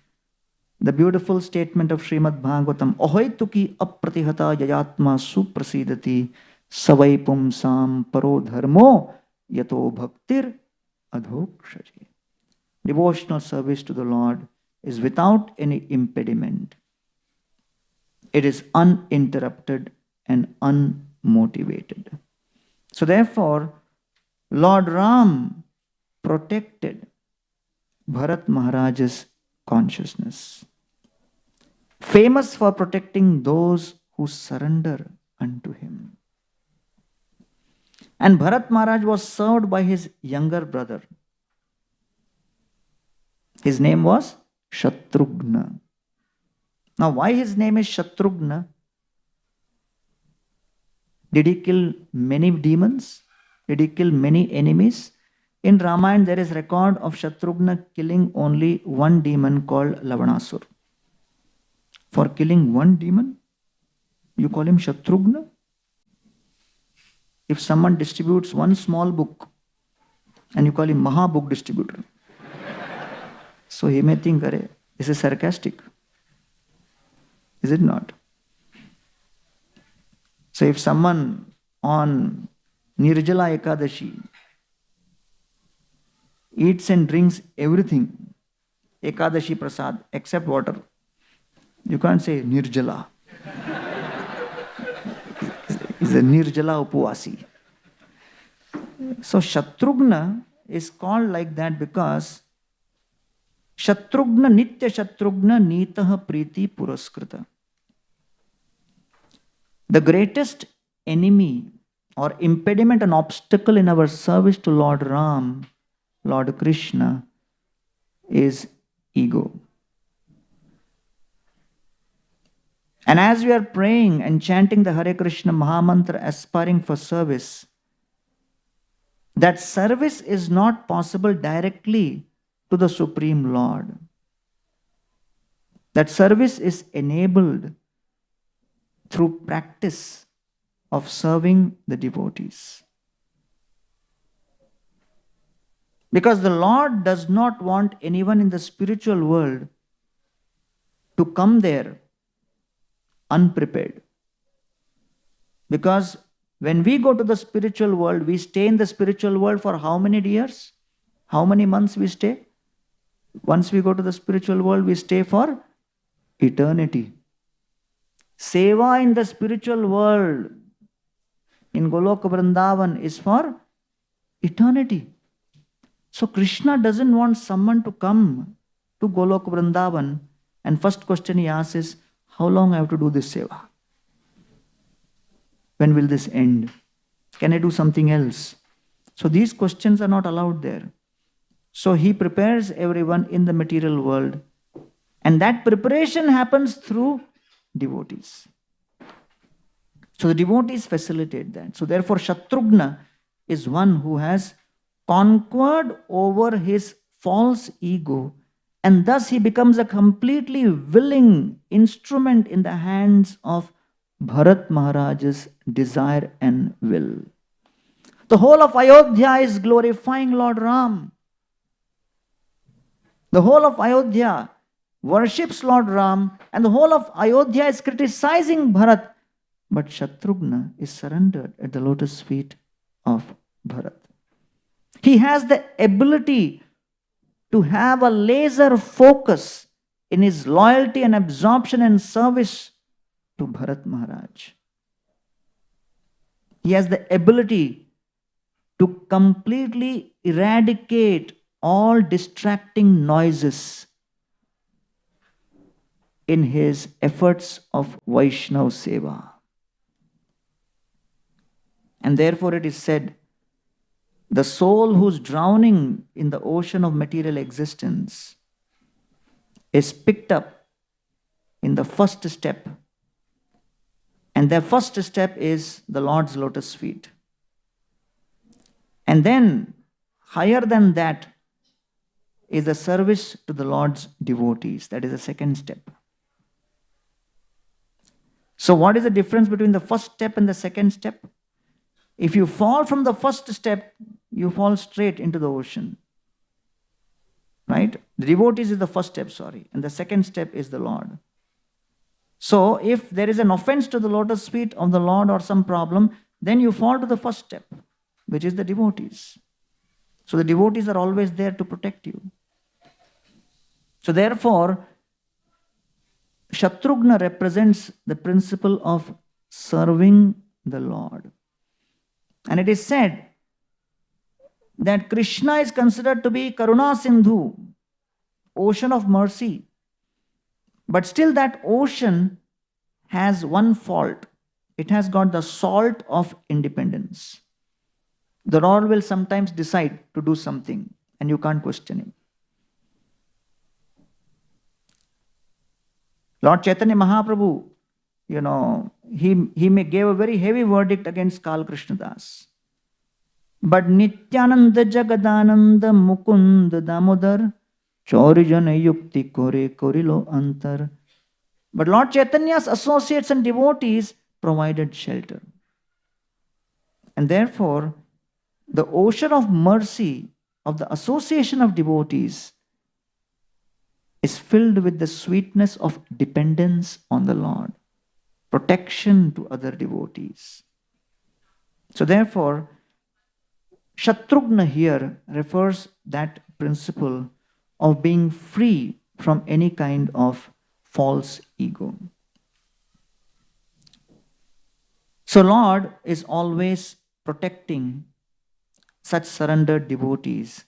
the beautiful statement of Srimad Bhagavatam, Ahoituki apratihata yayatma suprasidati savai pumsam paro dharmo yato bhaktir adhokshaji. Devotional service to the Lord is without any impediment. It is uninterrupted and unmotivated. So therefore, Lord Ram protected Bharat Maharaj's consciousness, famous for protecting those who surrender unto him. And Bharat Maharaj was served by his younger brother. His name was Shatrughna. Now, why his name is Shatrughna? Did he kill many demons? Did he kill many enemies? In Ramayana, there is record of Shatrughna killing only one demon called Lavanasur. For killing one demon, you call him Shatrughna? If someone distributes one small book and you call him Maha book distributor, so he may think, "Arey, this is sarcastic." Is it not? So if someone on Nirjala Ekadashi eats and drinks everything, Ekadashi Prasad, except water, you can't say Nirjala. It's a Nirjala Upuvasi. So Shatrughna is called like that because Shatrughna Nitya Shatrughna Nitaha Priti Puraskrita. The greatest enemy or impediment and obstacle in our service to Lord Ram, Lord Krishna, is ego. And as we are praying and chanting the Hare Krishna Mahamantra, aspiring for service, that service is not possible directly to the Supreme Lord. That service is enabled through practice of serving the devotees. Because the Lord does not want anyone in the spiritual world to come there unprepared. Because when we go to the spiritual world, we stay in the spiritual world for how many years? How many months we stay? Once we go to the spiritual world, we stay for eternity. Seva in the spiritual world, in Goloka Vrindavan, is for eternity. So Krishna doesn't want someone to come to Goloka Vrindavan and first question he asks is, how long I have to do this seva? When will this end? Can I do something else? So these questions are not allowed there. So he prepares everyone in the material world, and that preparation happens through devotees. So the devotees facilitate that. So therefore Shatrughna is one who has conquered over his false ego, and thus he becomes a completely willing instrument in the hands of Bharat Maharaj's desire and will. The whole of Ayodhya is glorifying Lord Ram. The whole of Ayodhya worships Lord Ram, and the whole of Ayodhya is criticizing Bharat. But Shatrughna is surrendered at the lotus feet of Bharat. He has the ability to have a laser focus in his loyalty and absorption and service to Bharat Maharaj. He has the ability to completely eradicate all distracting noises in his efforts of Vaishnav Seva. And therefore it is said, the soul who's drowning in the ocean of material existence is picked up in the first step. And their first step is the Lord's lotus feet. And then, higher than that, is the service to the Lord's devotees. That is the second step. So what is the difference between the first step and the second step? If you fall from the first step, you fall straight into the ocean. Right? The devotees is the first step, and the second step is the Lord. So if there is an offense to the lotus feet of the Lord or some problem, then you fall to the first step, which is the devotees. So the devotees are always there to protect you. So therefore, Shatrughna represents the principle of serving the Lord. And it is said that Krishna is considered to be Karuna Sindhu, ocean of mercy. But still that ocean has one fault. It has got the salt of independence. The Lord will sometimes decide to do something and you can't question him. Lord Chaitanya Mahaprabhu, he gave a very heavy verdict against Kal Krishna Das. But Nityananda Jagadananda Mukund Damodar Chaurijana Yukti Kore Korilo Antar. But Lord Chaitanya's associates and devotees provided shelter. And therefore, the ocean of mercy of the association of devotees is filled with the sweetness of dependence on the Lord, protection to other devotees. So therefore, Shatrughna here refers that principle of being free from any kind of false ego. So Lord is always protecting such surrendered devotees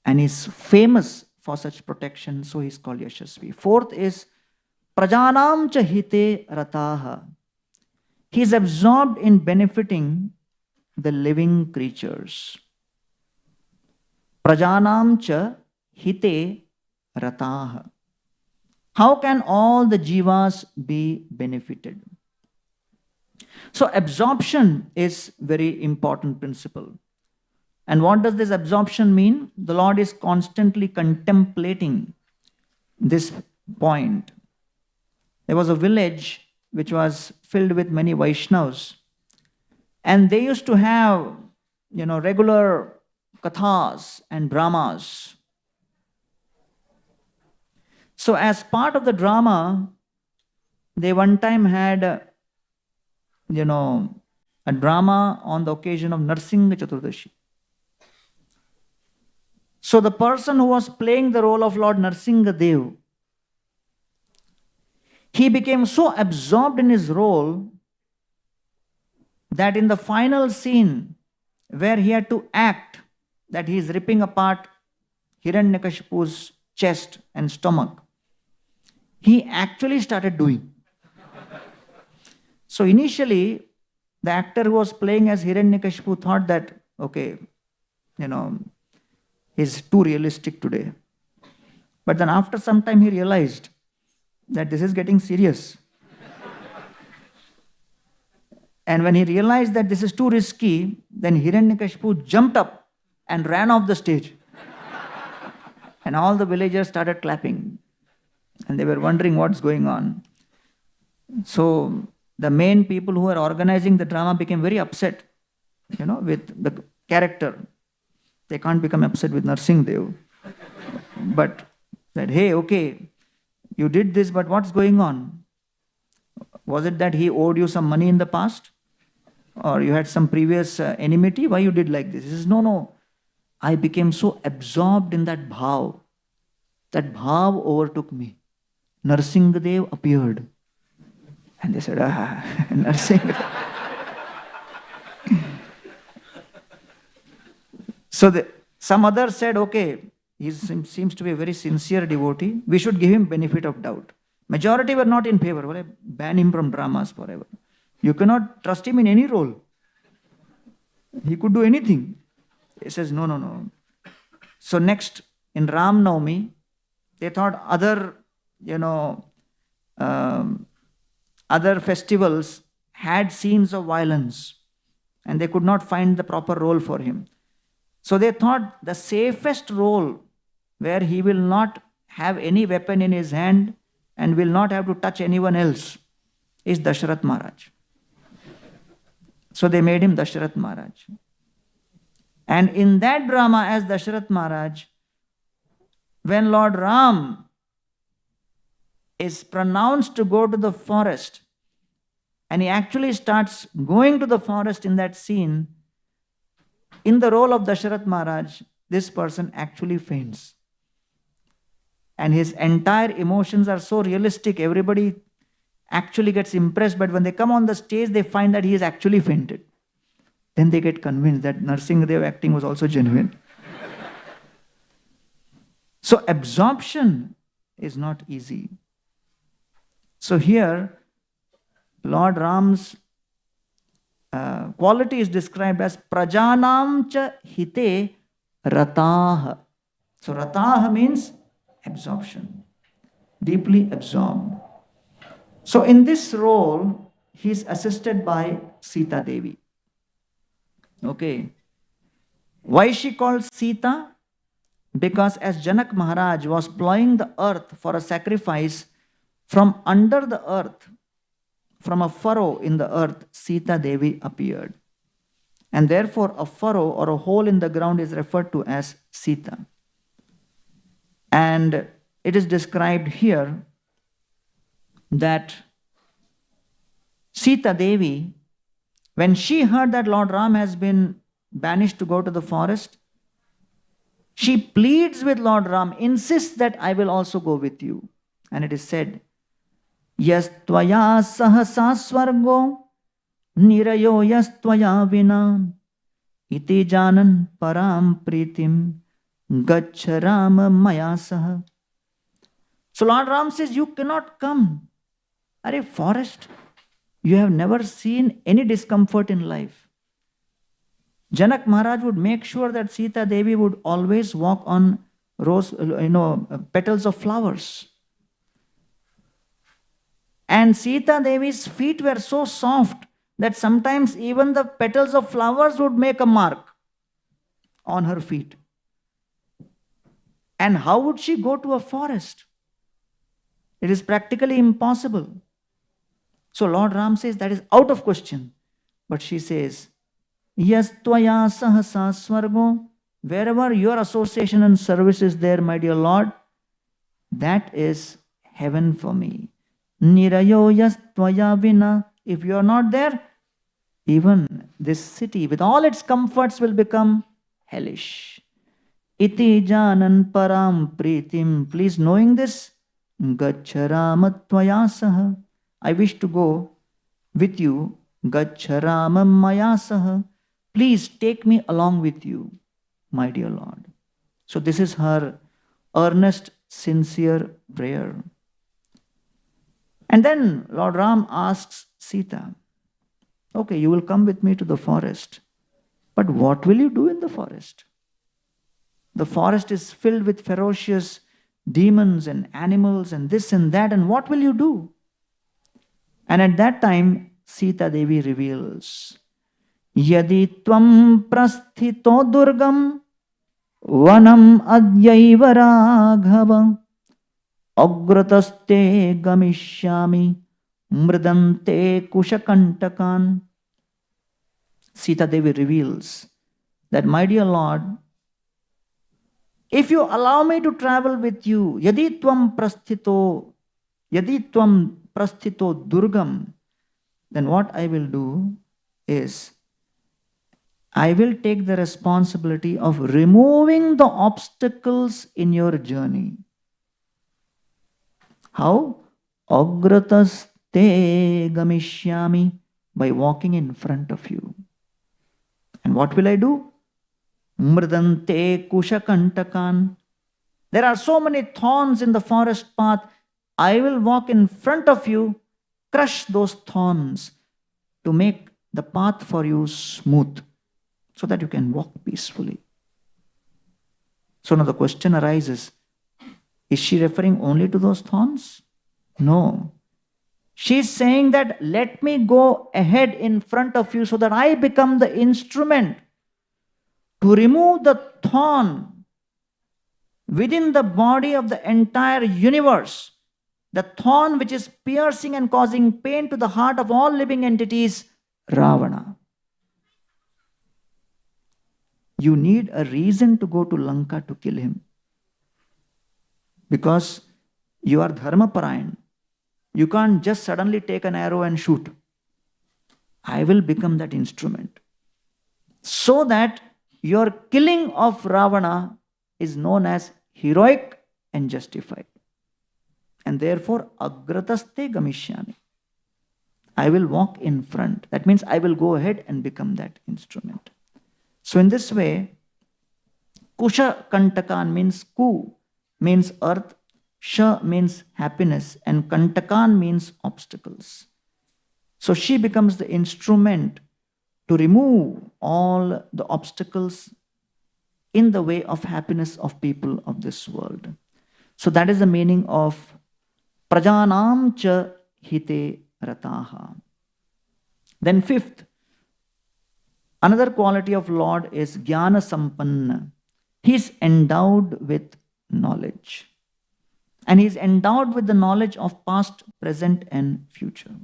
and is famous for such protection, so he is called Yashasvi. Fourth is Prajanam cha hite rataha. He is absorbed in benefiting the living creatures. Prajanam cha hite rataha. How can all the jivas be benefited? So absorption is very important principle. And what does this absorption mean? The Lord is constantly contemplating this point. There was a village which was filled with many Vaishnavas, and they used to have, regular kathas and dramas. So as part of the drama, they one time had, a drama on the occasion of Narsingha Chaturdashi. So the person who was playing the role of Lord Narsingha Dev, he became so absorbed in his role that in the final scene where he had to act that he is ripping apart Hiranyakashipu's chest and stomach, he actually started doing. So initially, the actor who was playing as Hiranyakashipu thought that, okay, he's too realistic today. But then after some time he realized that this is getting serious. And when he realized that this is too risky, then Hiranyakashipu jumped up and ran off the stage. And all the villagers started clapping. And they were wondering what's going on. So the main people who were organizing the drama became very upset, with the character. They can't become upset with Narsingh Dev. But said, hey, okay, you did this, but what's going on? Was it that he owed you some money in the past? Or you had some previous enmity? Why you did like this? He says, no. I became so absorbed in that bhav. That bhav overtook me. Narsingh Dev appeared. And they said, Narsingh Dev. So some others said, okay, he seems to be a very sincere devotee. We should give him benefit of doubt. Majority were not in favor. Well, ban him from dramas forever. You cannot trust him in any role. He could do anything. He says, no. So next, in Ram Navami, they thought other festivals had scenes of violence and they could not find the proper role for him. So they thought the safest role where he will not have any weapon in his hand and will not have to touch anyone else is Dasharath Maharaj. So they made him Dasharath Maharaj. And in that drama as Dasharath Maharaj, when Lord Ram is pronounced to go to the forest, and he actually starts going to the forest in that scene, in the role of Dasharath Maharaj, this person actually faints. And his entire emotions are so realistic, everybody actually gets impressed, but when they come on the stage, they find that he has actually fainted. Then they get convinced that Narsingh Dev acting was also genuine. So absorption is not easy. So here, Lord Ram's quality is described as prajanam cha hite rataha. So rataha means absorption, deeply absorbed. So in this role, he is assisted by Sita Devi. Okay. Why is she called Sita? Because as Janak Maharaj was plowing the earth for a sacrifice, from under the earth, from a furrow in the earth, Sita Devi appeared. And therefore, a furrow or a hole in the ground is referred to as Sita. And it is described here that Sita Devi, when she heard that Lord Ram has been banished to go to the forest, she pleads with Lord Ram, insists that I will also go with you. And it is said, Yas tvaya sahasa swargo nirayo yas tvaya vina iti janan param pritim gaccha rama maya saha. So Lord Ram says, you cannot come. Are forest, you have never seen any discomfort in life. Janak Maharaj would make sure that Sita Devi would always walk on petals of flowers. And Sita Devi's feet were so soft that sometimes even the petals of flowers would make a mark on her feet. And how would she go to a forest? It is practically impossible. So Lord Ram says that is out of question. But she says, Yas tvaya sahasa swargo, wherever your association and service is there, my dear Lord, that is heaven for me. Nirayo yas tvaya vina, if you are not there, even this city with all its comforts will become hellish. Iti janan param pritim, please knowing this, gaccha rama tvaya saha, I wish to go with you, gaccha rama maya saha, please take me along with you, my dear Lord. So this is her earnest, sincere prayer. And then Lord Ram asks Sita, okay, you will come with me to the forest, but what will you do in the forest? The forest is filled with ferocious demons and animals and this and that, and what will you do? And at that time, Sita Devi reveals, Yadi tvam prasthito durgam vanam adyaiva raghava agrataste gamishyami mridante kushakantakan. Sita Devi reveals that, my dear Lord, if you allow me to travel with you, yadi tvam prasthito durgam, then what I will do is, I will take the responsibility of removing the obstacles in your journey. How? Agrataste gamishyami, by walking in front of you. And what will I do? Mridante kushakantakan. There are so many thorns in the forest path. I will walk in front of you, crush those thorns to make the path for you smooth, so that you can walk peacefully. So now the question arises, is she referring only to those thorns? No. She is saying that let me go ahead in front of you so that I become the instrument to remove the thorn within the body of the entire universe, the thorn which is piercing and causing pain to the heart of all living entities, Ravana. You need a reason to go to Lanka to kill him. Because you are Dharmaparayan. You can't just suddenly take an arrow and shoot. I will become that instrument. So that your killing of Ravana is known as heroic and justified. And therefore, agrataste gamishyami. I will walk in front. That means I will go ahead and become that instrument. So in this way, Kusha Kantakan means ku means earth, Sha means happiness, and Kantakan means obstacles. So she becomes the instrument to remove all the obstacles in the way of happiness of people of this world. So that is the meaning of prajanam cha hite rataha. Then fifth, another quality of Lord is jnana sampanna. He is endowed with knowledge. And he is endowed with the knowledge of past, present, and future.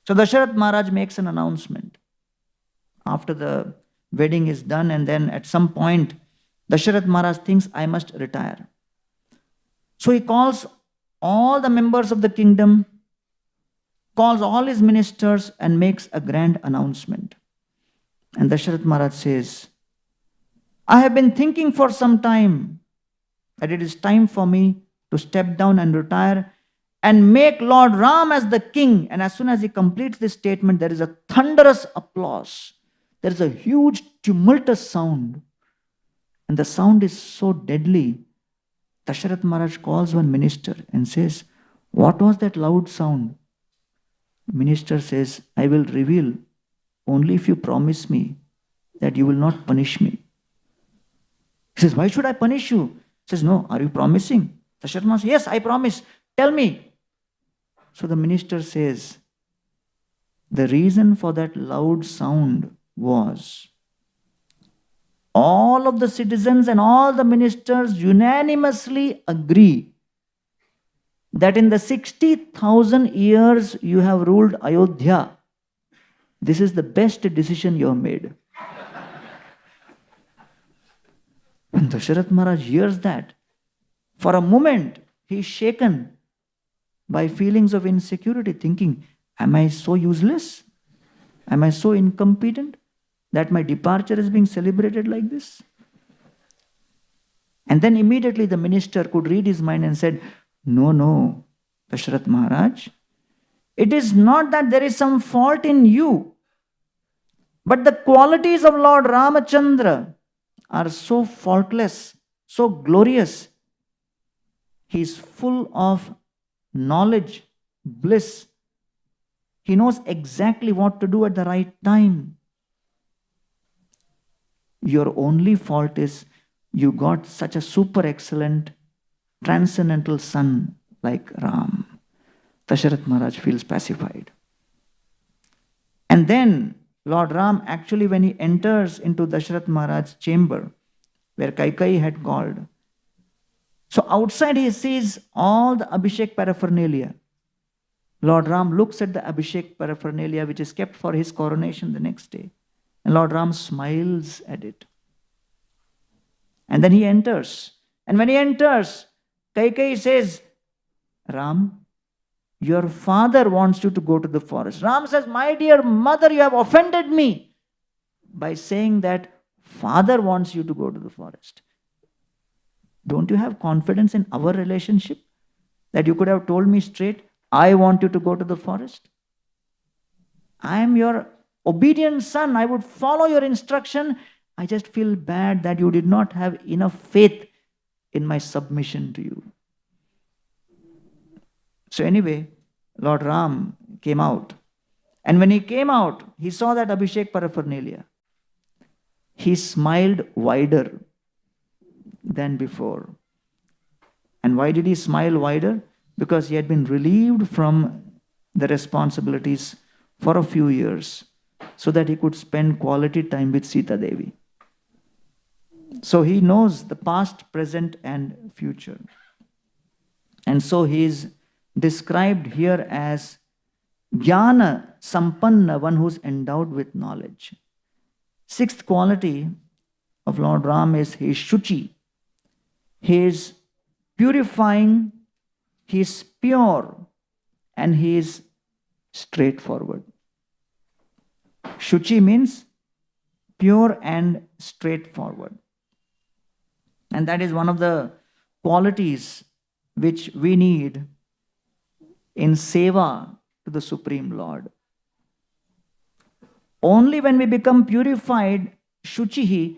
So Dasharath Maharaj makes an announcement after the wedding is done, and then at some point, Dasharath Maharaj thinks, I must retire. So he calls all the members of the kingdom, calls all his ministers, and makes a grand announcement. And Dasharath Maharaj says, I have been thinking for some time that it is time for me to step down and retire and make Lord Ram as the king. And as soon as he completes this statement, there is a thunderous applause. There is a huge tumultuous sound. And the sound is so deadly. Dasharath Maharaj calls one minister and says, what was that loud sound? The minister says, I will reveal only if you promise me that you will not punish me. He says, why should I punish you? He says, no, are you promising? Dasharath Maharaj says, yes, I promise. Tell me. So the minister says, the reason for that loud sound was all of the citizens and all the ministers unanimously agree that in the 60,000 years you have ruled Ayodhya, this is the best decision you have made. When Dasharath Maharaj hears that, for a moment he is shaken by feelings of insecurity, thinking, am I so useless? Am I so incompetent that my departure is being celebrated like this? And then immediately the minister could read his mind and said, no, Dasharath Maharaj, it is not that there is some fault in you, but the qualities of Lord Ramachandra are so faultless, so glorious. He is full of knowledge, bliss. He knows exactly what to do at the right time. Your only fault is you got such a super excellent, transcendental son like Ram. Dasharath Maharaj feels pacified. And then Lord Ram, actually when he enters into Dasharath Maharaj's chamber, where Kaikeyi had called, so outside he sees all the Abhishek paraphernalia. Lord Ram looks at the Abhishek paraphernalia which is kept for his coronation the next day. And Lord Ram smiles at it. And then he enters. And when he enters, Kaikeyi says, Ram, your father wants you to go to the forest. Ram says, my dear mother, you have offended me by saying that father wants you to go to the forest. Don't you have confidence in our relationship that you could have told me straight, I want you to go to the forest? I am your obedient son. I would follow your instruction. I just feel bad that you did not have enough faith in my submission to you. So anyway, Lord Ram came out. And when he came out, he saw that Abhishek paraphernalia. He smiled wider than before. And why did he smile wider? Because he had been relieved from the responsibilities for a few years so that he could spend quality time with Sita Devi. So he knows the past, present, and future. And so he is described here as Jnana Sampanna, one who is endowed with knowledge. Sixth quality of Lord Ram is he is Shuchi. He is purifying, he is pure, and he is straightforward. Shuchi means pure and straightforward. And that is one of the qualities which we need in seva to the Supreme Lord. Only when we become purified, Shuchihi,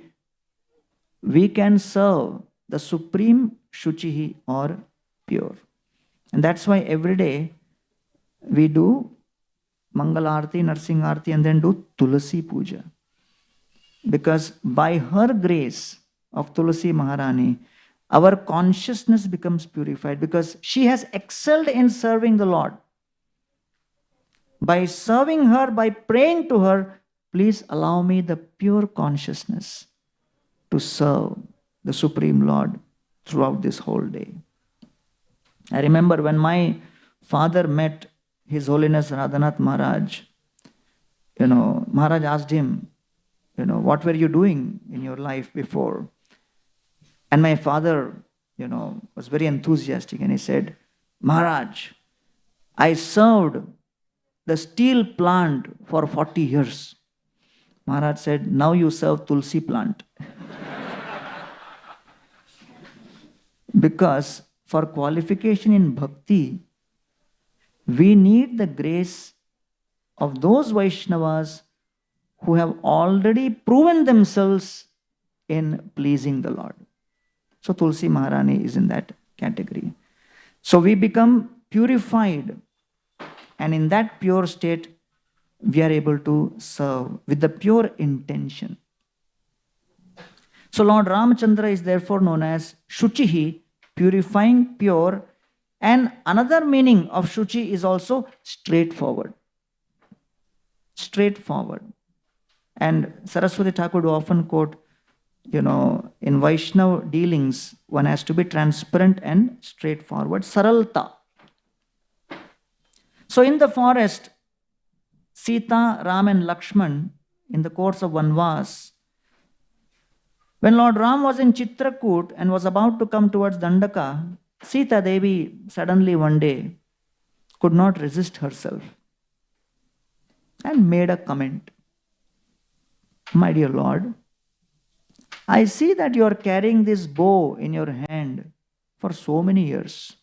we can serve the Supreme Shuchihi or pure. And that's why every day we do Mangal Arati, Narsingh Arati, and then do Tulasi Puja. Because by her grace of Tulasi Maharani, our consciousness becomes purified because she has excelled in serving the Lord. By serving her, by praying to her, please allow me the pure consciousness to serve the Supreme Lord throughout this whole day. I remember when my father met His Holiness Radhanath Maharaj, Maharaj asked him, what were you doing in your life before? And my father, was very enthusiastic and he said, Maharaj, I served the steel plant for 40 years. Maharaj said, now you serve Tulsi plant. Because for qualification in bhakti, we need the grace of those Vaishnavas who have already proven themselves in pleasing the Lord. So Tulsi Maharani is in that category. So we become purified, and in that pure state, we are able to serve with the pure intention. So Lord Ramachandra is therefore known as Shuchihi, purifying, pure, and another meaning of Shuchi is also straightforward. Straightforward. And Saraswati Thakur would often quote, in Vaishnava dealings, one has to be transparent and straightforward. Saralta. So in the forest, Sita, Ram and Lakshman, in the course of Vanvas, when Lord Ram was in Chitrakoot and was about to come towards Dandaka, Sita Devi suddenly one day could not resist herself and made a comment. My dear Lord, I see that you are carrying this bow in your hand for so many years.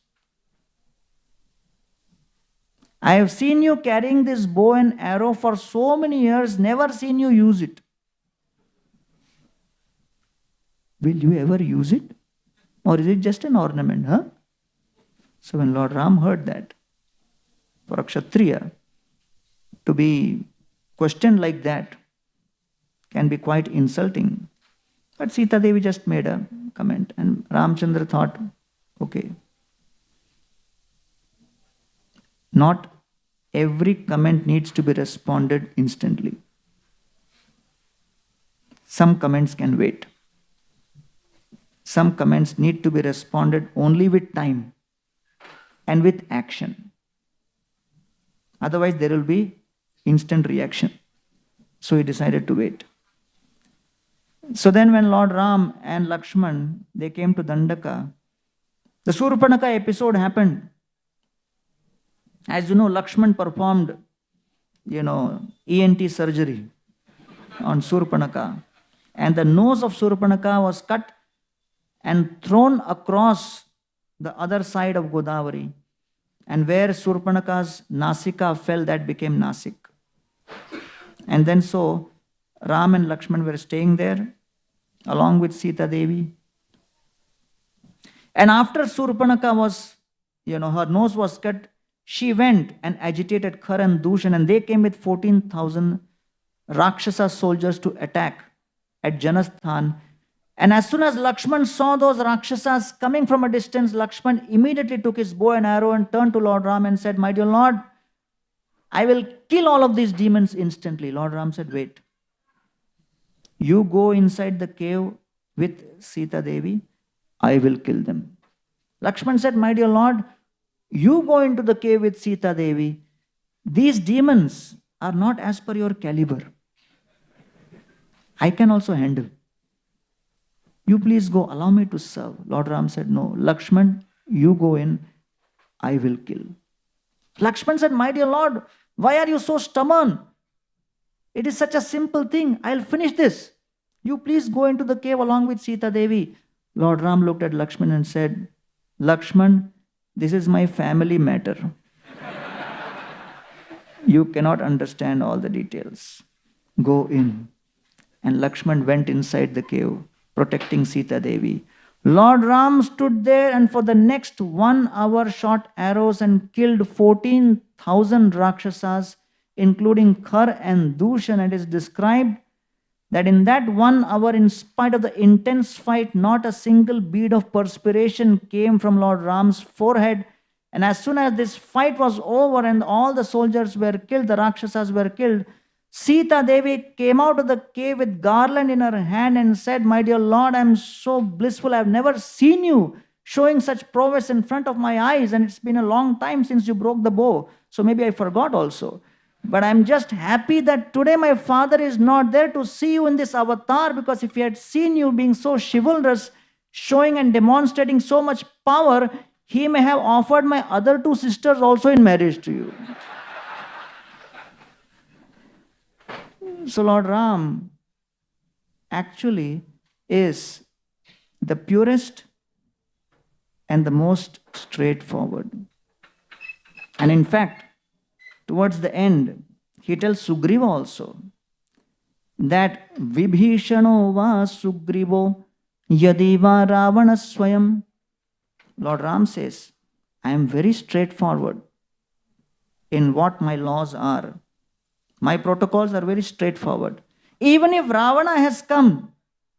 I have seen you carrying this bow and arrow for so many years, never seen you use it. Will you ever use it? Or is it just an ornament, huh? So when Lord Ram heard that, for a Kshatriya, to be questioned like that can be quite insulting. But Sita Devi just made a comment, and Ramchandra thought, okay, not every comment needs to be responded instantly. Some comments can wait. Some comments need to be responded only with time and with action. Otherwise, there will be instant reaction. So he decided to wait. So then when Lord Ram and Lakshman, they came to Dandaka, the Surpanaka episode happened. As you know, Lakshman performed, ENT surgery on Surpanaka. And the nose of Surpanaka was cut and thrown across the other side of Godavari. And where Surpanaka's Nasika fell, that became Nasik. And then so Ram and Lakshman were staying there along with Sita Devi. And after Surpanaka was, her nose was cut, she went and agitated Khar and Dushan, and they came with 14,000 Rakshasa soldiers to attack at Janasthan. And as soon as Lakshman saw those Rakshasas coming from a distance, Lakshman immediately took his bow and arrow and turned to Lord Ram and said, my dear Lord, I will kill all of these demons instantly. Lord Ram said, wait. You go inside the cave with Sita Devi, I will kill them. Lakshman said, my dear Lord, you go into the cave with Sita Devi. These demons are not as per your caliber. I can also handle. You please go, allow me to serve. Lord Ram said, no, Lakshman, you go in, I will kill. Lakshman said, my dear Lord, why are you so stubborn? It is such a simple thing. I'll finish this. You please go into the cave along with Sita Devi. Lord Ram looked at Lakshman and said, Lakshman, this is my family matter. You cannot understand all the details. Go in. And Lakshman went inside the cave, protecting Sita Devi. Lord Ram stood there and for the next 1 hour shot arrows and killed 14,000 Rakshasas including Khar and Dushan, and it is described that in that 1 hour, in spite of the intense fight, not a single bead of perspiration came from Lord Ram's forehead. And as soon as this fight was over and all the soldiers were killed, the Rakshasas were killed, Sita Devi came out of the cave with garland in her hand and said, "My dear Lord, I am so blissful. I have never seen you showing such prowess in front of my eyes, and it's been a long time since you broke the bow. So maybe I forgot also. But I'm just happy that today my father is not there to see you in this avatar, because if he had seen you being so chivalrous, showing and demonstrating so much power, he may have offered my other 2 sisters also in marriage to you." So Lord Ram actually is the purest and the most straightforward. And in fact, towards the end, he tells Sugriva also that Vibhishano va Sugrivo yadiva Ravana swayam. Lord Ram says, I am very straightforward in what my laws are. My protocols are very straightforward. Even if Ravana has come,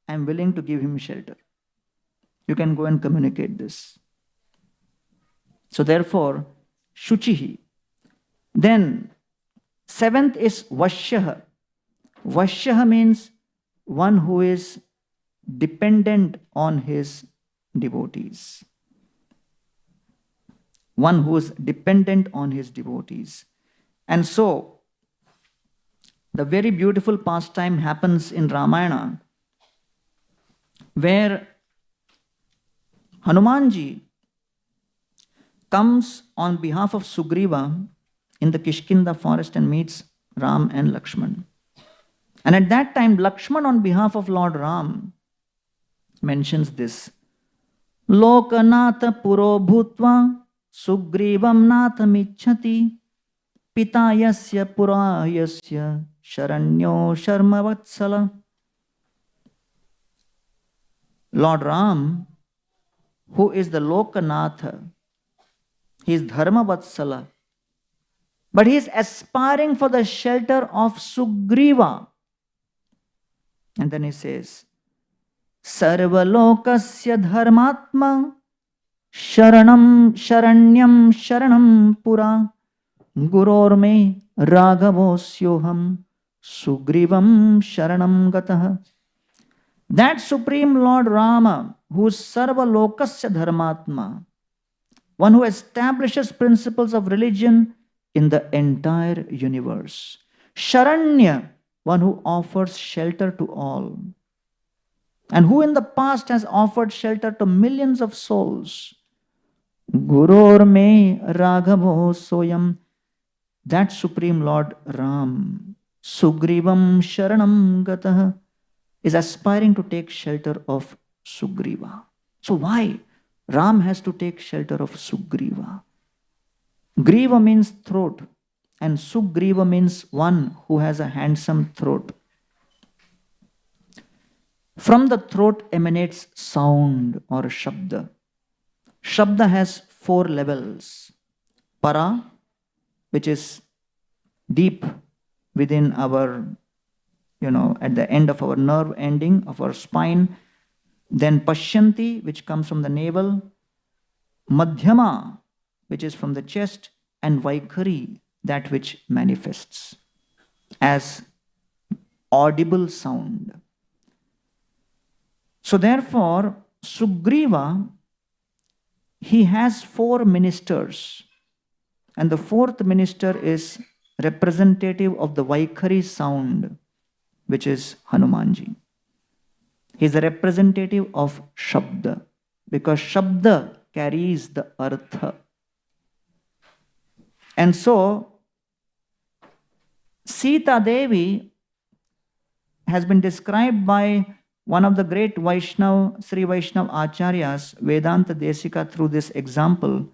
I am willing to give him shelter. You can go and communicate this. So therefore, Shuchihi. Then, 7th is Vashyaha. Vashyaha means one who is dependent on his devotees. One who is dependent on his devotees. And so, the very beautiful pastime happens in Ramayana, where Hanumanji comes on behalf of Sugriva in the Kishkinda forest and meets Ram and Lakshman. And at that time, Lakshman on behalf of Lord Ram mentions this. Lokanatha puro bhutva Sugrivam natha michhati pita yasya pura yasya sharanyo sharma vatsala. Lord Ram, who is the Lokanatha, he is Dharma Vatsala, but he is aspiring for the shelter of Sugriva. And then he says, Sarva lokasya dharmatma sharanam sharanyam sharanam pura guror me raghavosyoham sugrivam sharanam gataha. That Supreme Lord Rama, who is Sarva lokasya dharmatma, one who establishes principles of religion in the entire universe. Sharanya, one who offers shelter to all. And who in the past has offered shelter to millions of souls. Guror me Raghavo Soyam. That Supreme Lord Ram, Sugrivam Sharanam Gataha, is aspiring to take shelter of Sugriva. So why? Ram has to take shelter of Sugriva. Griva means throat, and Sugriva means one who has a handsome throat. From the throat emanates sound or Shabda. Shabda has 4 levels. Para, which is deep within our, at the end of our nerve ending of our spine. Then Pashyanti, which comes from the navel. Madhyama, which is from the chest. And Vaikhari, that which manifests as audible sound. So therefore, Sugriva, he has 4 ministers. And the 4th minister is representative of the Vaikhari sound, which is Hanumanji. He is a representative of Shabda, because Shabda carries the Artha. And so, Sita Devi has been described by one of the great Vaishnav, Sri Vaishnav Acharyas, Vedanta Desika, through this example,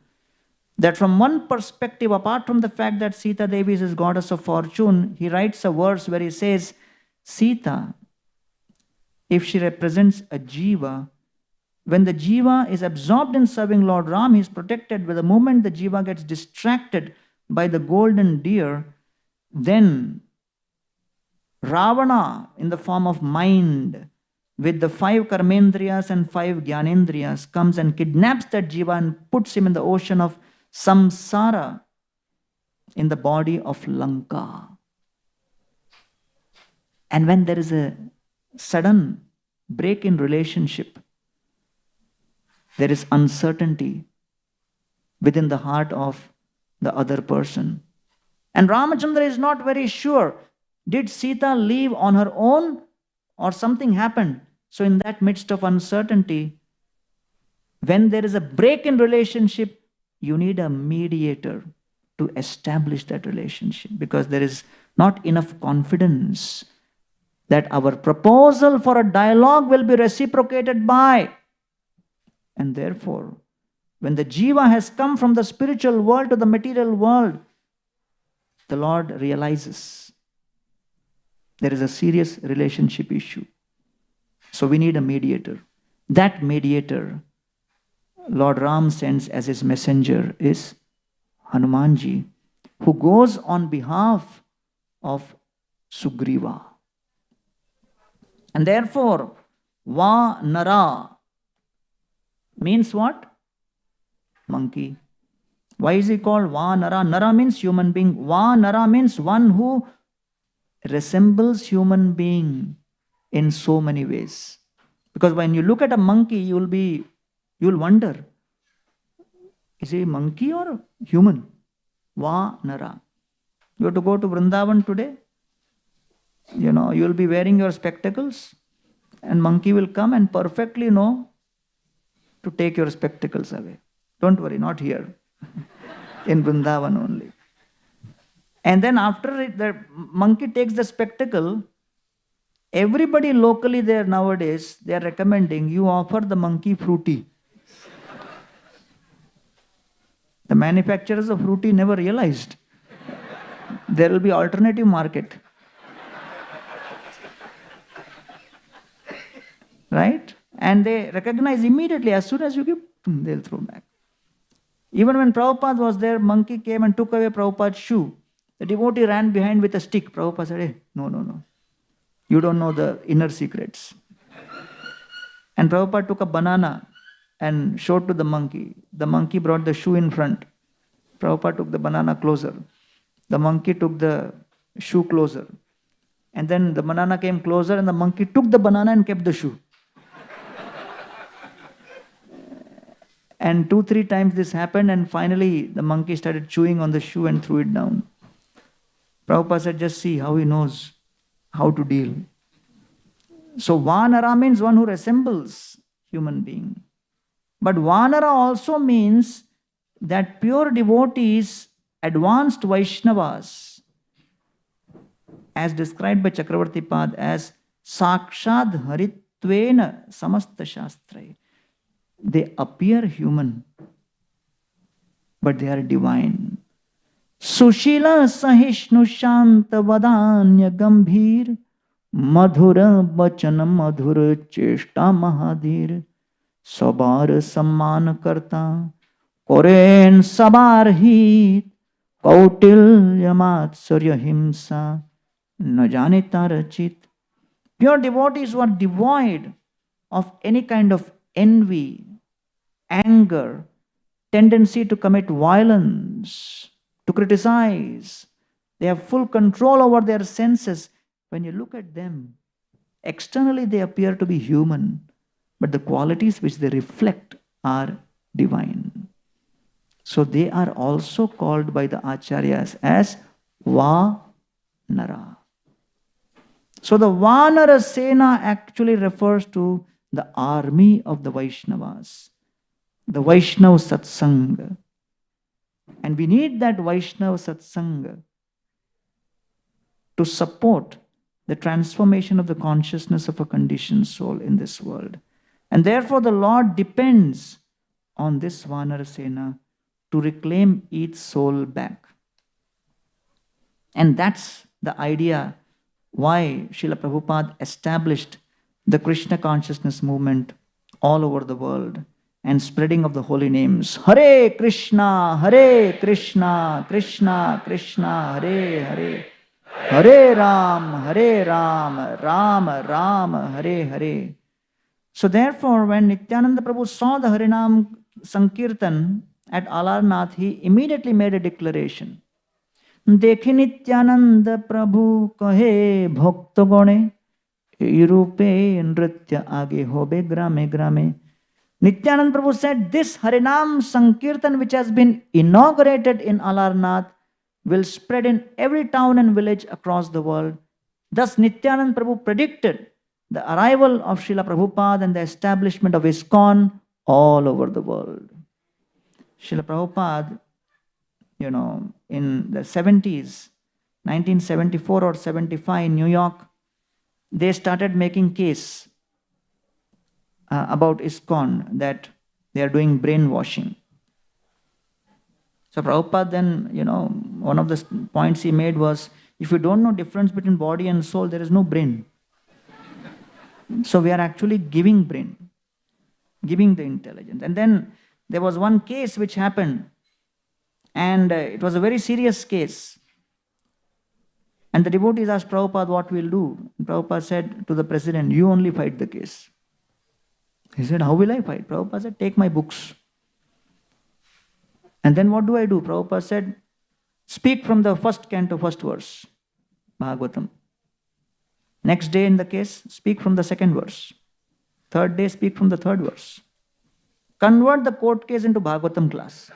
that from one perspective, apart from the fact that Sita Devi is his goddess of fortune, he writes a verse where he says, Sita, if she represents a jiva, when the jiva is absorbed in serving Lord Ram, he is protected. But the moment the jiva gets distracted by the golden deer, Then Ravana, in the form of mind, with the 5 karmendriyas and 5 jnanendriyas, comes and kidnaps that jiva and puts him in the ocean of samsara in the body of Lanka. And when there is a sudden break in relationship, there is uncertainty within the heart of the other person. And Ramachandra is not very sure. Did Sita leave on her own or something happened? So in that midst of uncertainty, when there is a break in relationship, you need a mediator to establish that relationship, because there is not enough confidence that our proposal for a dialogue will be reciprocated by. And therefore, when the jiva has come from the spiritual world to the material world, the Lord realizes there is a serious relationship issue. So we need a mediator. That mediator, Lord Ram sends as his messenger, is Hanumanji, who goes on behalf of Sugriva. And therefore, Va Nara means what? Monkey. Why is he called Va Nara? Nara means human being. Va Nara means one who resembles human being in so many ways. Because when you look at a monkey, you'll wonder, is he a monkey or human? Va Nara. You have to go to Vrindavan today. You'll be wearing your spectacles, and monkey will come and perfectly know to take your spectacles away. Don't worry, not here. In Vrindavan only. And then after the monkey takes the spectacle, everybody locally there nowadays, they are recommending you offer the monkey fruity. The manufacturers of fruity never realized there will be alternative market. Right? And they recognize immediately, as soon as you give, they'll throw back. Even when Prabhupada was there, monkey came and took away Prabhupada's shoe. The devotee ran behind with a stick. Prabhupada said, hey, no. You don't know the inner secrets. And Prabhupada took a banana and showed to the monkey. The monkey brought the shoe in front. Prabhupada took the banana closer. The monkey took the shoe closer. And then the banana came closer and the monkey took the banana and kept the shoe. And 2-3 times this happened, and finally the monkey started chewing on the shoe and threw it down. Prabhupada said, just see how he knows how to deal. So Vanara means one who resembles human being. But Vanara also means that pure devotees, advanced Vaishnavas, as described by Chakravarti Pad as Sakshad Haritvena Samasta Shastrai. They appear human, but they are divine. Sushila Sahishnu Shanta Vadanya Gambhir Madhura Bachana Madhura Cheshta Mahadir Sabar Samman Karta Koren Sabar Hit Kautilya Matsarya Himsa Najanita Rachit. Pure devotees who are devoid of any kind of envy, anger, tendency to commit violence, to criticize. They have full control over their senses. When you look at them, externally they appear to be human, but the qualities which they reflect are divine. So they are also called by the Acharyas as Vanara. So the Vanara Sena actually refers to the army of the Vaishnavas, the Vaishnava Satsanga. And we need that Vaishnava Satsanga to support the transformation of the consciousness of a conditioned soul in this world. And therefore the Lord depends on this Vanara Sena to reclaim each soul back. And that's the idea why Srila Prabhupada established the Krishna consciousness movement all over the world and spreading of the holy names. Hare Krishna, Krishna Krishna, Hare Hare, Hare Ram, Hare Ram, Ram Ram, Hare Hare. So therefore, when Nityananda Prabhu saw the Harinam Sankirtan at Alarnath, he immediately made a declaration. Dekhi Nityananda Prabhu kahe bhakta gone, irupe nritya age hobe grame grame. Nityananda Prabhu said, this Harinam Sankirtan which has been inaugurated in Alarnath will spread in every town and village across the world. Thus Nityananda Prabhu predicted the arrival of Srila Prabhupada and the establishment of ISKCON all over the world. Srila Prabhupada, in the 70s, 1974 or 75 in New York, they started making case about ISKCON that they are doing brainwashing. So Prabhupada then, one of the points he made was, if you don't know difference between body and soul, there is no brain. So we are actually giving brain, giving the intelligence. And then there was one case which happened, and it was a very serious case. And the devotees asked Prabhupada what we'll do. And Prabhupada said to the president, you only fight the case. He said, how will I fight? Prabhupada said, take my books. And then what do I do? Prabhupada said, speak from the first canto, first verse, Bhagavatam. Next day in the case, speak from the second verse. Third day, speak from the third verse. Convert the court case into Bhagavatam class.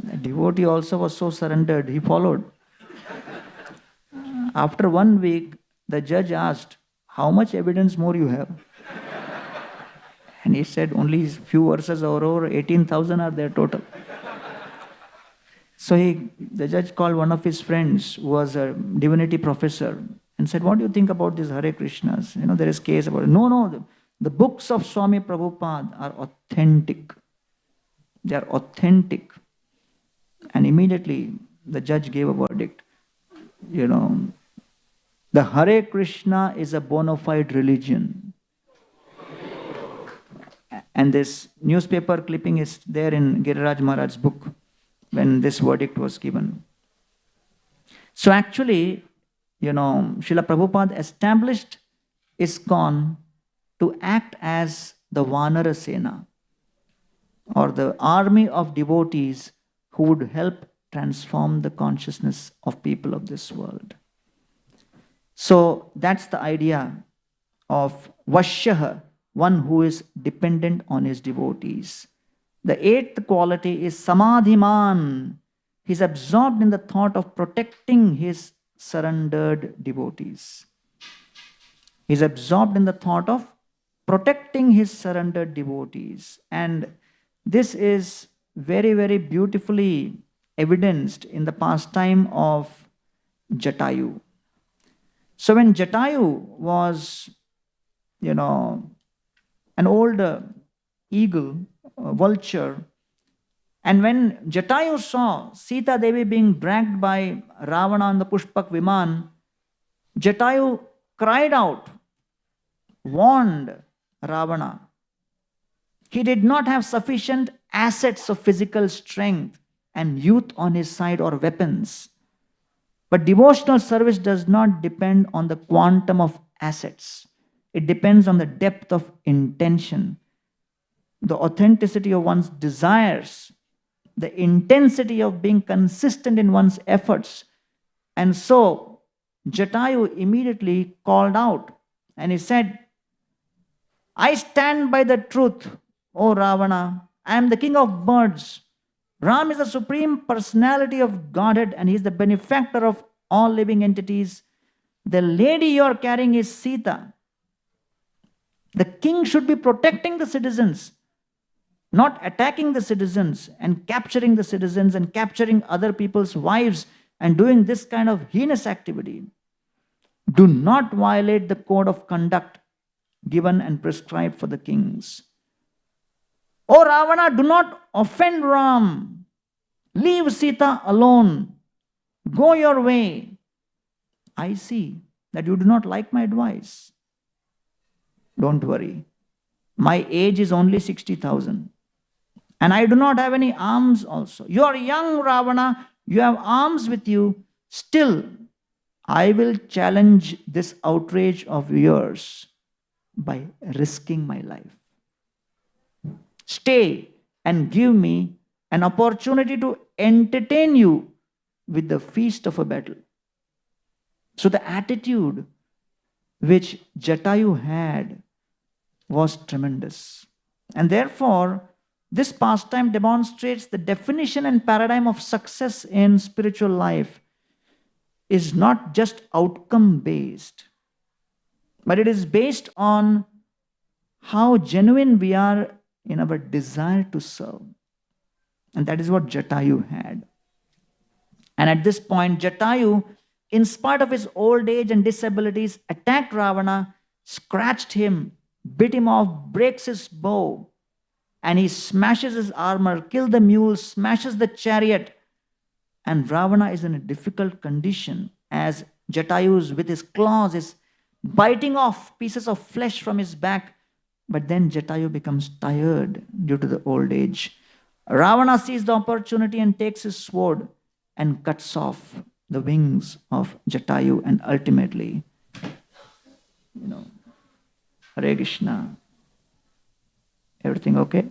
The devotee also was so surrendered, he followed. After 1 week, the judge asked, how much evidence more you have? And he said, only few verses or over 18,000 are there total. So the judge called one of his friends who was a divinity professor and said, what do you think about these Hare Krishnas? There is case about it. No, the books of Swami Prabhupada are authentic. They are authentic. And immediately the judge gave a verdict. The Hare Krishna is a bona fide religion. And this newspaper clipping is there in Giriraj Maharaj's book when this verdict was given. So actually, Srila Prabhupada established ISKCON to act as the Vanara Sena, or the army of devotees who would help transform the consciousness of people of this world. So that's the idea of Vashyaha, one who is dependent on his devotees. The 8th quality is Samadhiman. He's absorbed in the thought of protecting his surrendered devotees. He's absorbed in the thought of protecting his surrendered devotees. And this is very, very beautifully evidenced in the pastime of Jatayu. So when Jatayu was, an old eagle, vulture, and when Jatayu saw Sita Devi being dragged by Ravana on the Pushpak Viman, Jatayu cried out, warned Ravana. He did not have sufficient assets of physical strength and youth on his side or weapons. But devotional service does not depend on the quantum of assets. It depends on the depth of intention, the authenticity of one's desires, the intensity of being consistent in one's efforts. And so Jatayu immediately called out and he said, I stand by the truth, O Ravana. I am the king of birds. Ram is the supreme personality of Godhead and he is the benefactor of all living entities. The lady you are carrying is Sita. The king should be protecting the citizens, not attacking the citizens and capturing the citizens and capturing other people's wives and doing this kind of heinous activity. Do not violate the code of conduct given and prescribed for the kings. O Ravana, do not offend Ram. Leave Sita alone. Go your way. I see that you do not like my advice. Don't worry. My age is only 60,000. And I do not have any arms also. You are young, Ravana. You have arms with you. Still, I will challenge this outrage of yours by risking my life. Stay and give me an opportunity to entertain you with the feast of a battle. So the attitude which Jatayu had was tremendous. And therefore, this pastime demonstrates the definition and paradigm of success in spiritual life is not just outcome based, but it is based on how genuine we are in our desire to serve. And that is what Jatayu had. And at this point, Jatayu, in spite of his old age and disabilities, attacked Ravana, scratched him, bit him off, breaks his bow, and he smashes his armor, kills the mule, smashes the chariot. And Ravana is in a difficult condition as Jatayu with his claws is biting off pieces of flesh from his back. But then Jatayu becomes tired due to the old age. Ravana sees the opportunity and takes his sword and cuts off the wings of Jatayu, and ultimately, Hare Krishna. Everything okay?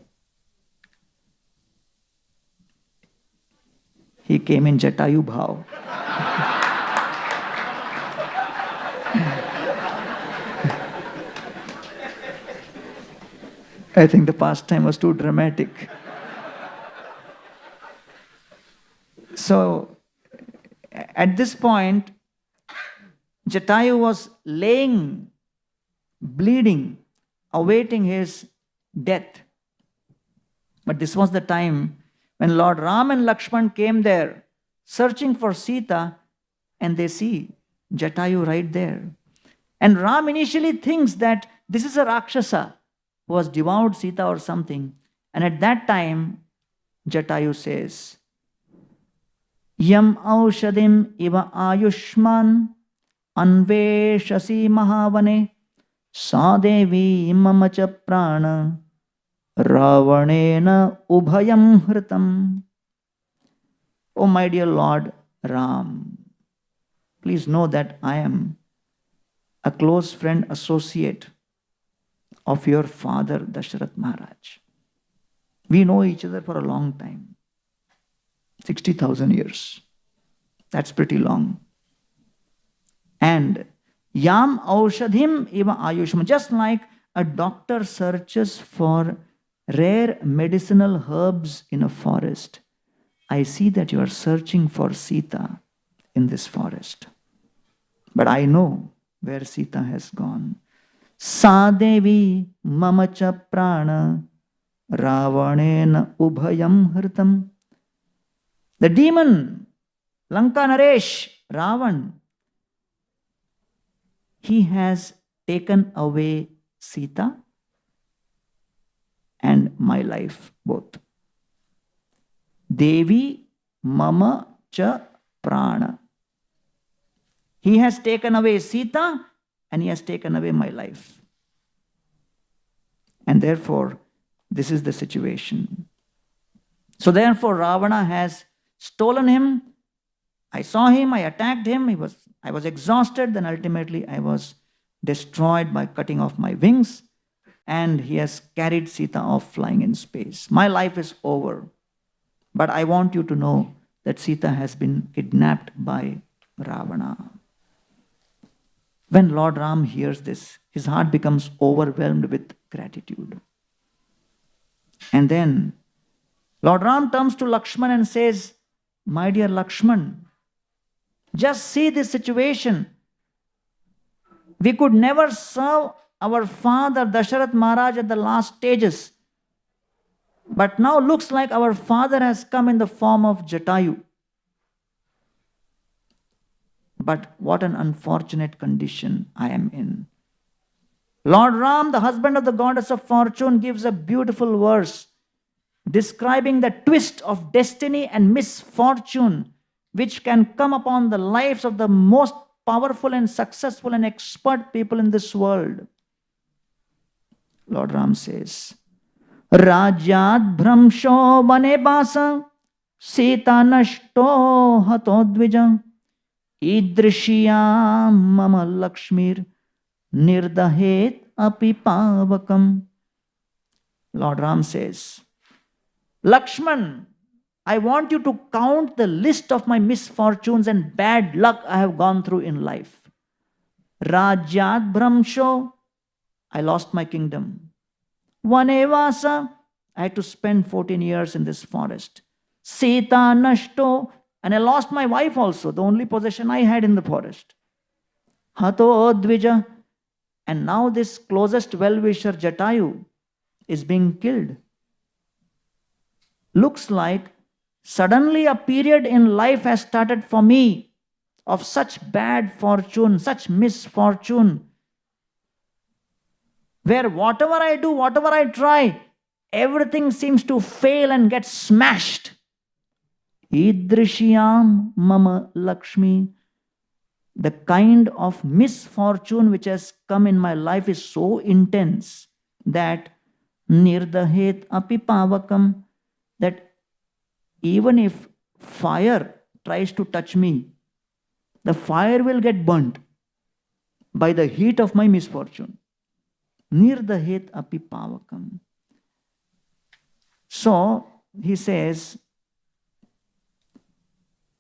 He came in Jatayu bhav. I think the pastime was too dramatic. So, at this point, Jatayu was laying, bleeding, awaiting his death. But this was the time when Lord Ram and Lakshman came there, searching for Sita, and they see Jatayu right there. And Ram initially thinks that this is a Rakshasa who has devoured Sita or something. And at that time, Jatayu says, Yam aushadim iva ayushman anveshasi mahavane sadevi mamacha prana ravanena ubhayam hritam. Oh my dear Lord Ram, please know that I am a close friend, associate of your father Dasharath Maharaj. We know each other for a long time. 60,000 years. That's pretty long. And Yam Aushadhim Eva Ayushma. Just like a doctor searches for rare medicinal herbs in a forest, I see that you are searching for Sita in this forest. But I know where Sita has gone. Sadevi mamacha prana ravanena ubhayam hritam. The demon, Lanka Naresh, Ravan, he has taken away Sita and my life both. Devi mama cha prana. He has taken away Sita and he has taken away my life. And therefore, this is the situation. So therefore, Ravana has stolen him. I saw him, I attacked him, I was exhausted, then ultimately I was destroyed by cutting off my wings, and he has carried Sita off flying in space. My life is over. But I want you to know that Sita has been kidnapped by Ravana. When Lord Ram hears this, his heart becomes overwhelmed with gratitude. And then Lord Ram turns to Lakshman and says, my dear Lakshman, just see this situation. We could never serve our father Dasharath Maharaj at the last stages. But now looks like our father has come in the form of Jatayu. But what an unfortunate condition I am in. Lord Ram, the husband of the goddess of fortune, gives a beautiful verse describing the twist of destiny and misfortune which can come upon the lives of the most powerful and successful and expert people in this world. Lord Ram says, Rajyad Bhramsho Bane Basa Sita nashto hato dvija idrishya mama Lakshmir nirdahet api pavakam. Lord Ram says, Lakshman, I want you to count the list of my misfortunes and bad luck I have gone through in life. Rajyat Brahmsho, I lost my kingdom. Vanevasa, I had to spend 14 years in this forest. Sita Nashto, and I lost my wife also, the only possession I had in the forest. Hato Dvija, and now this closest well-wisher Jatayu is being killed. Looks like suddenly a period in life has started for me of such bad fortune, such misfortune, where whatever I do, whatever I try, everything seems to fail and get smashed. Idrishyam mama Lakshmi. The kind of misfortune which has come in my life is so intense that nirdahet api pavakam, that even if fire tries to touch me, the fire will get burnt by the heat of my misfortune. Nirdahet api pavakam. So he says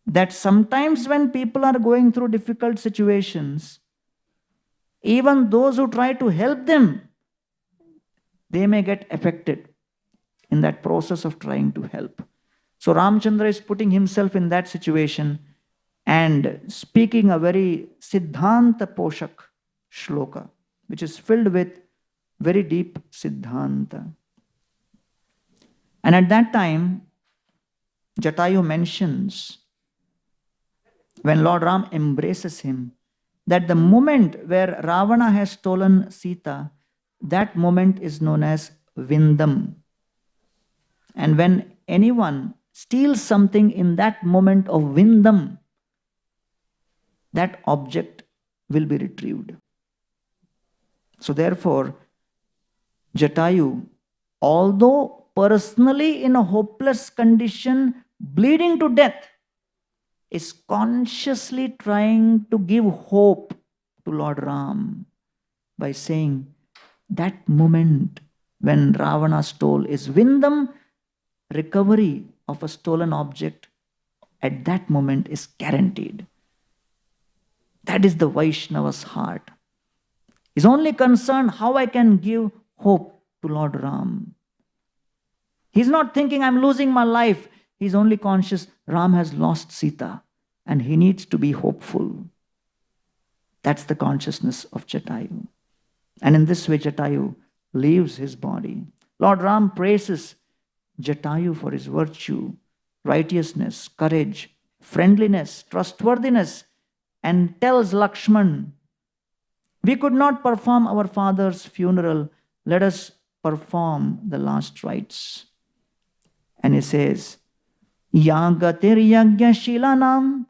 that sometimes when people are going through difficult situations, even those who try to help them, they may get affected in that process of trying to help. So Ramchandra is putting himself in that situation and speaking a very Siddhanta Poshak shloka, which is filled with very deep Siddhanta. And at that time, Jatayu mentions, when Lord Ram embraces him, that the moment where Ravana has stolen Sita, that moment is known as Vindam. And when anyone steals something in that moment of Vindam, that object will be retrieved. So therefore, Jatayu, although personally in a hopeless condition, bleeding to death, is consciously trying to give hope to Lord Ram by saying, that moment when Ravana stole is Vindam, recovery of a stolen object at that moment is guaranteed. That is the Vaishnava's heart. He's only concerned how I can give hope to Lord Ram. He's not thinking I'm losing my life. He's only conscious Ram has lost Sita and he needs to be hopeful. That's the consciousness of Jatayu. And in this way, Jatayu leaves his body. Lord Ram praises Jatayu for his virtue, righteousness, courage, friendliness, trustworthiness, and tells Lakshman, we could not perform our father's funeral. Let us perform the last rites. And he says, Yagatir yagya shilanam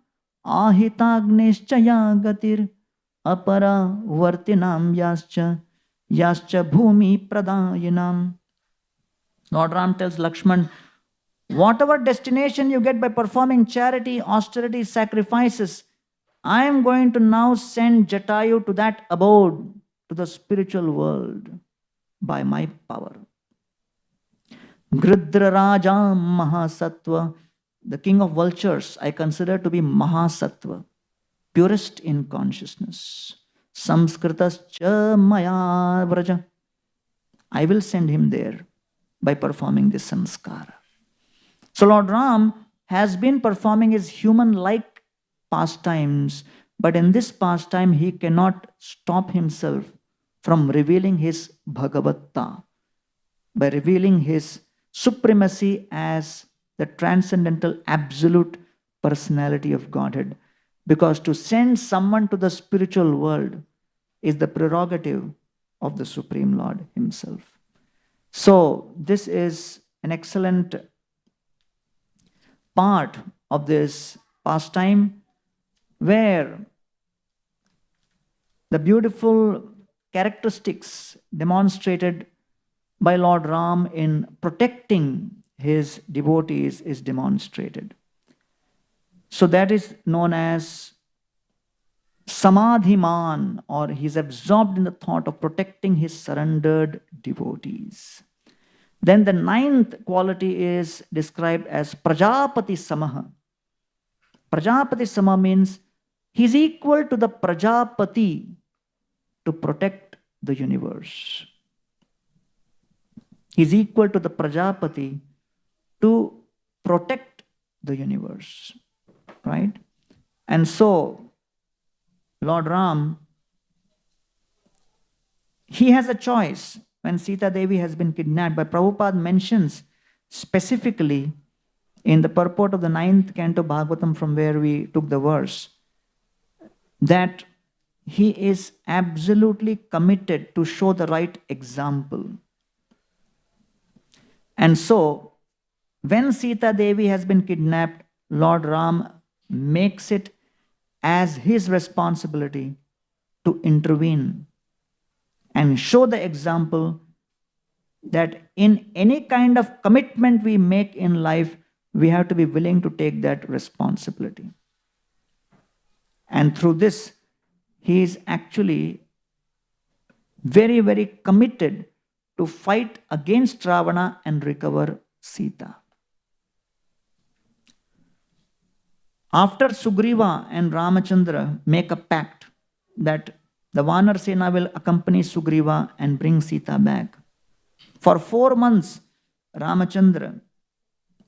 ahitagnescha yagatir apara vartinam yascha bhumi pradayinam. Lord Ram tells Lakshman, whatever destination you get by performing charity, austerity, sacrifices, I am going to now send Jatayu to that abode, to the spiritual world, by my power. Gridra Raja Mahasattva, the king of vultures, I consider to be Mahasattva, purest in consciousness. Samskritascha Maya Vraja. I will send him there by performing this samskara. So Lord Ram has been performing his human-like pastimes, but in this pastime he cannot stop himself from revealing his Bhagavata, by revealing his supremacy as the transcendental absolute personality of Godhead. Because to send someone to the spiritual world is the prerogative of the Supreme Lord himself. So this is an excellent part of this pastime where the beautiful characteristics demonstrated by Lord Ram in protecting his devotees is demonstrated. So that is known as Samadhiman, or he's absorbed in the thought of protecting his surrendered devotees. Then the ninth quality is described as Prajapati Samaha. Prajapati Sama means he's equal to the Prajapati to protect the universe. He's equal to the Prajapati to protect the universe. Right? And so, Lord Ram, he has a choice when Sita Devi has been kidnapped. But Prabhupada mentions specifically in the purport of the 9th canto Bhagavatam, from where we took the verse, that he is absolutely committed to show the right example. And so, when Sita Devi has been kidnapped, Lord Ram makes it as his responsibility to intervene and show the example that in any kind of commitment we make in life, we have to be willing to take that responsibility. And through this, he is actually very, very committed to fight against Ravana and recover Sita. After Sugriva and Ramachandra make a pact that the Vanar Sena will accompany Sugriva and bring Sita back. For 4 months, Ramachandra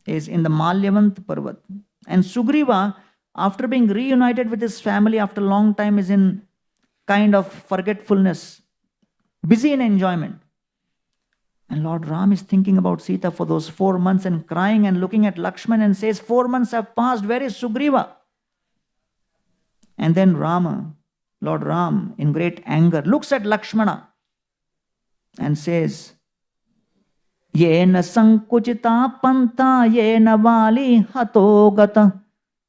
is in the Malyavant Parvat. And Sugriva, after being reunited with his family after a long time, is in kind of forgetfulness, busy in enjoyment. And Lord Ram is thinking about Sita for those 4 months and crying and looking at Lakshman and says, 4 months have passed, where is Sugriva? And then Lord Ram, in great anger, looks at Lakshmana and says, Yena sankuchita panta yena vali hatogata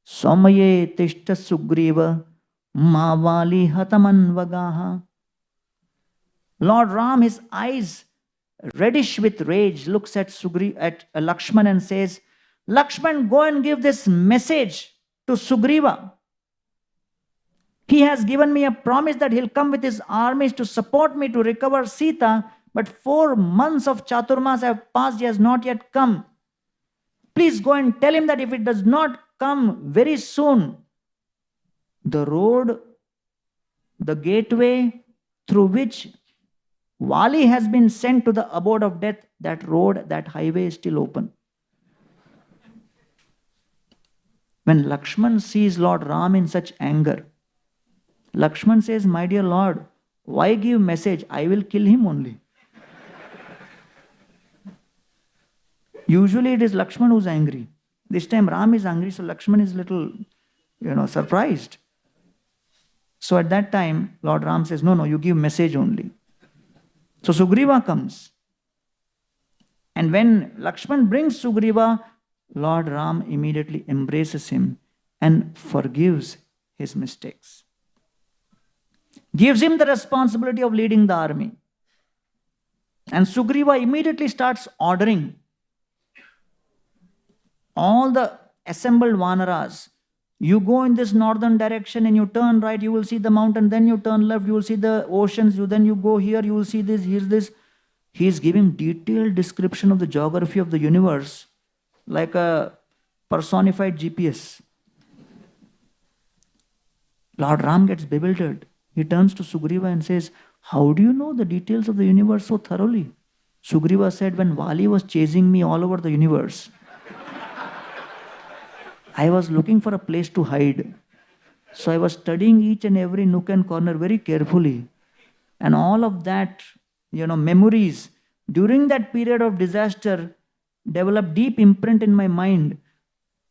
somaye tishta Sugriva ma vali hatamanvagaha. Lord Ram, his eyes reddish with rage, looks at Lakshman and says, Lakshman, go and give this message to Sugriva. He has given me a promise that he'll come with his armies to support me to recover Sita, but 4 months of Chaturmas have passed, he has not yet come. Please go and tell him that if it does not come very soon, the road, the gateway through which Vali has been sent to the abode of death, that road, that highway is still open. When Lakshman sees Lord Ram in such anger, Lakshman says, my dear Lord, why give message? I will kill him only. Usually it is Lakshman who's angry. This time Ram is angry, so Lakshman is little, surprised. So at that time, Lord Ram says, no, you give message only. So Sugriva comes. And when Lakshman brings Sugriva, Lord Ram immediately embraces him and forgives his mistakes. Gives him the responsibility of leading the army. And Sugriva immediately starts ordering all the assembled Vanaras. You go in this northern direction and you turn right, you will see the mountain, then you turn left, you will see the oceans, then you go here, you will see this, here's this. He is giving detailed description of the geography of the universe, like a personified GPS. Lord Ram gets bewildered. He turns to Sugriva and says, how do you know the details of the universe so thoroughly? Sugriva said, when Vali was chasing me all over the universe, I was looking for a place to hide. So I was studying each and every nook and corner very carefully. And all of that, memories during that period of disaster developed deep imprint in my mind.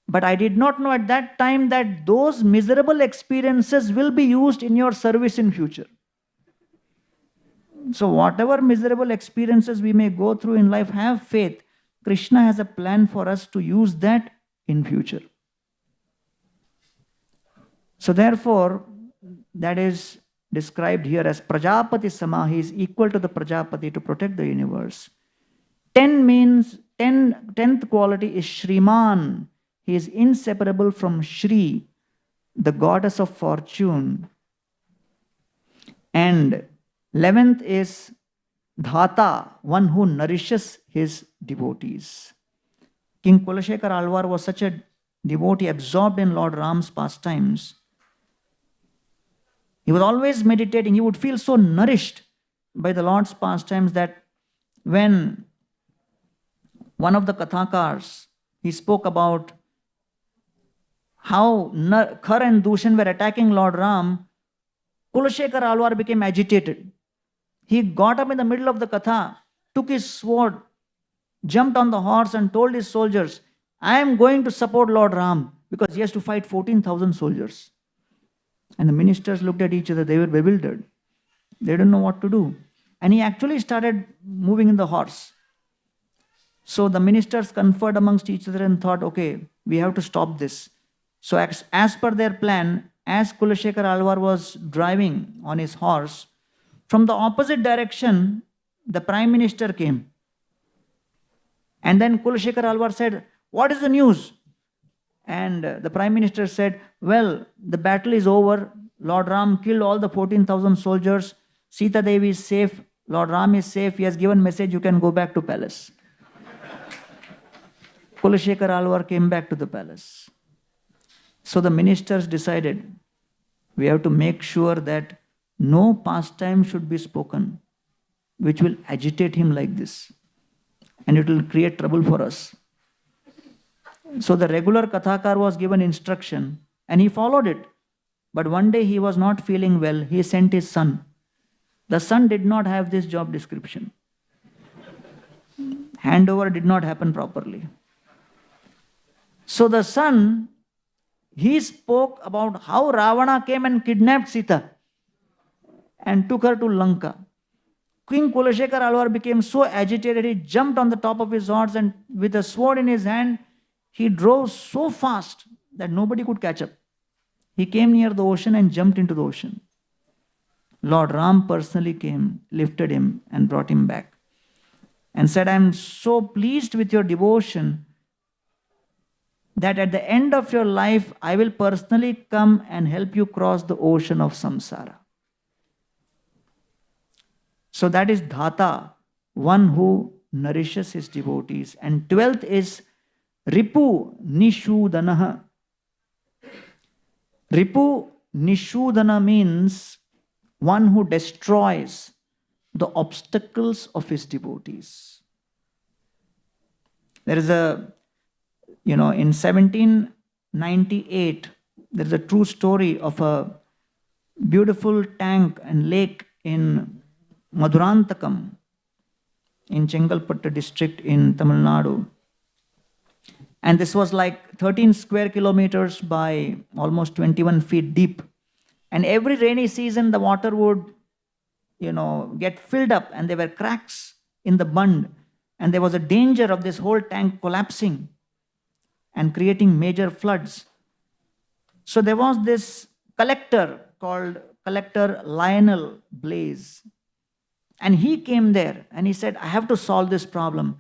But I did not know at that time that those miserable experiences will be used in your service in future. So whatever miserable experiences we may go through in life, have faith. Krishna has a plan for us to use that in future. So therefore, that is described here as Prajapati Sama. He is equal to the Prajapati to protect the universe. 10 tenth quality is Shriman. He is inseparable from Shri, the goddess of fortune. And 11th is Dhata, one who nourishes his devotees. King Kulashekar Alvar was such a devotee absorbed in Lord Ram's pastimes. He was always meditating. He would feel so nourished by the Lord's pastimes that when one of the Kathakars, he spoke about how Khar and Dushan were attacking Lord Ram, Kulashekar Alvar became agitated. He got up in the middle of the Katha, took his sword, jumped on the horse and told his soldiers, I am going to support Lord Ram, because he has to fight 14,000 soldiers. And the ministers looked at each other. They were bewildered. They didn't know what to do. And he actually started moving in the horse. So the ministers conferred amongst each other and thought, okay, we have to stop this. So as per their plan, as Kulashekar Alvar was driving on his horse, from the opposite direction, the Prime Minister came. And then Kulashekar Alvar said, what is the news? And the Prime Minister said, well, the battle is over. Lord Ram killed all the 14,000 soldiers. Sita Devi is safe. Lord Ram is safe. He has given message, you can go back to palace. Kulashekar Alvar came back to the palace. So the ministers decided, we have to make sure that no pastime should be spoken which will agitate him like this. And it will create trouble for us. So the regular Kathakar was given instruction and he followed it. But one day he was not feeling well. He sent his son. The son did not have this job description. Handover did not happen properly. So the son, he spoke about how Ravana came and kidnapped Sita and took her to Lanka. King Kulashekar Alvar became so agitated, he jumped on the top of his horse and with a sword in his hand, he drove so fast that nobody could catch up. He came near the ocean and jumped into the ocean. Lord Ram personally came, lifted him and brought him back and said, I am so pleased with your devotion that at the end of your life, I will personally come and help you cross the ocean of samsara. So that is Dhata, one who nourishes his devotees. And 12th is Ripu Nishudanaha. Ripu Nishudana means one who destroys the obstacles of his devotees. There is in 1798, there is a true story of a beautiful tank and lake in Madurantakam in Chengalpattu district in Tamil Nadu. And this was like 13 square kilometers by almost 21 feet deep. And every rainy season, the water would, get filled up and there were cracks in the bund. And there was a danger of this whole tank collapsing and creating major floods. So there was this collector called Collector Lionel Blaze. And he came there and he said, I have to solve this problem.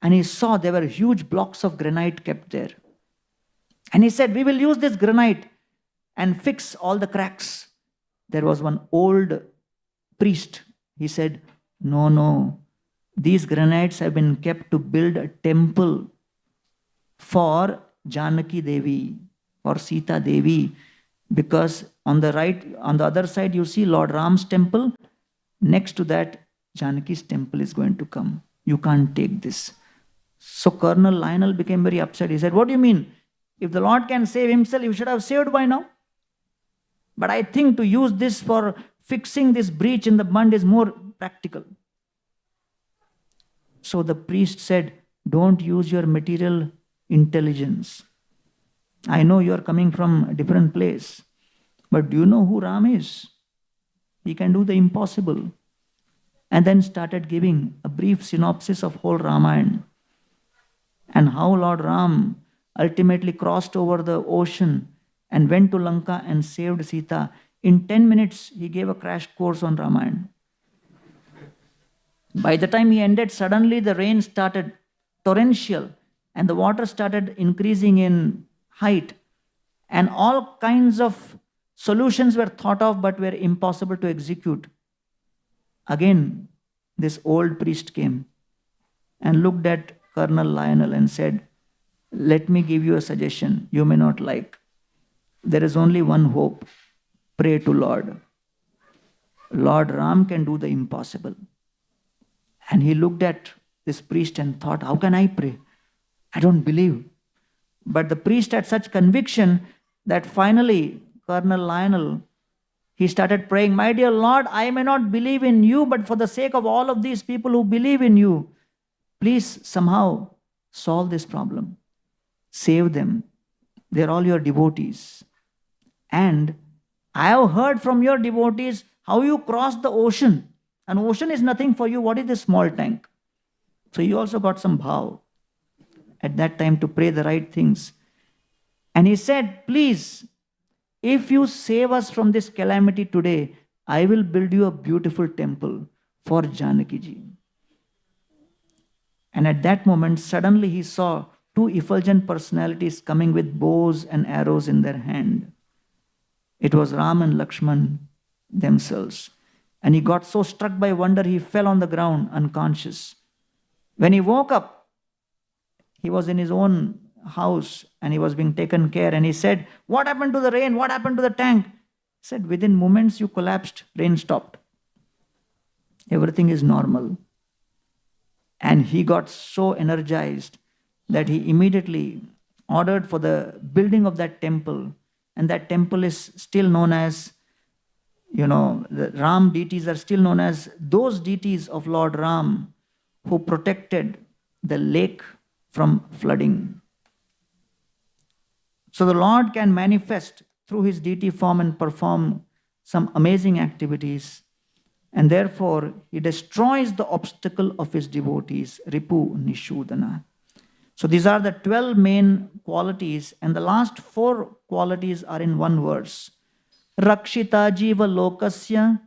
And he saw there were huge blocks of granite kept there. And he said, we will use this granite and fix all the cracks. There was one old priest. He said, no, these granites have been kept to build a temple for Janaki Devi, for Sita Devi. Because on the other side, you see Lord Ram's temple. Next to that, Janaki's temple is going to come. You can't take this. So Colonel Lionel became very upset. He said, what do you mean? If the Lord can save himself, he should have saved by now. But I think to use this for fixing this breach in the bund is more practical. So the priest said, don't use your material intelligence. I know you are coming from a different place. But do you know who Ram is? He can do the impossible. And then started giving a brief synopsis of whole Ramayana and how Lord Ram ultimately crossed over the ocean and went to Lanka and saved Sita. In 10 minutes, he gave a crash course on Ramayana. By the time he ended, suddenly the rain started torrential, and the water started increasing in height, and all kinds of solutions were thought of but were impossible to execute. Again, this old priest came and looked at Colonel Lionel and said, "Let me give you a suggestion you may not like. There is only one hope. Pray to Lord. Lord Ram can do the impossible." And he looked at this priest and thought, how can I pray? I don't believe. But the priest had such conviction that finally Colonel Lionel, he started praying, "My dear Lord, I may not believe in you, but for the sake of all of these people who believe in you, please somehow solve this problem. Save them. They're all your devotees. And I have heard from your devotees how you crossed the ocean. An ocean is nothing for you. What is this small tank?" So he also got some bhav at that time to pray the right things. And he said, "Please, if you save us from this calamity today, I will build you a beautiful temple for Janaki ji." And at that moment, suddenly he saw two effulgent personalities coming with bows and arrows in their hand. It was Ram and Lakshman themselves. And he got so struck by wonder, he fell on the ground unconscious. When he woke up, he was in his own house and he was being taken care. And he said, "What happened to the rain? What happened to the tank?" He said, "Within moments you collapsed, rain stopped. Everything is normal." And he got so energized that he immediately ordered for the building of that temple. And that temple is still known as, the Ram deities are still known as those deities of Lord Ram who protected the lake from flooding. So the Lord can manifest through his deity form and perform some amazing activities. And therefore, he destroys the obstacle of his devotees, Ripu Nishudana. So these are the 12 main qualities, and the last 4 qualities are in one verse. Rakshita jiva lokasya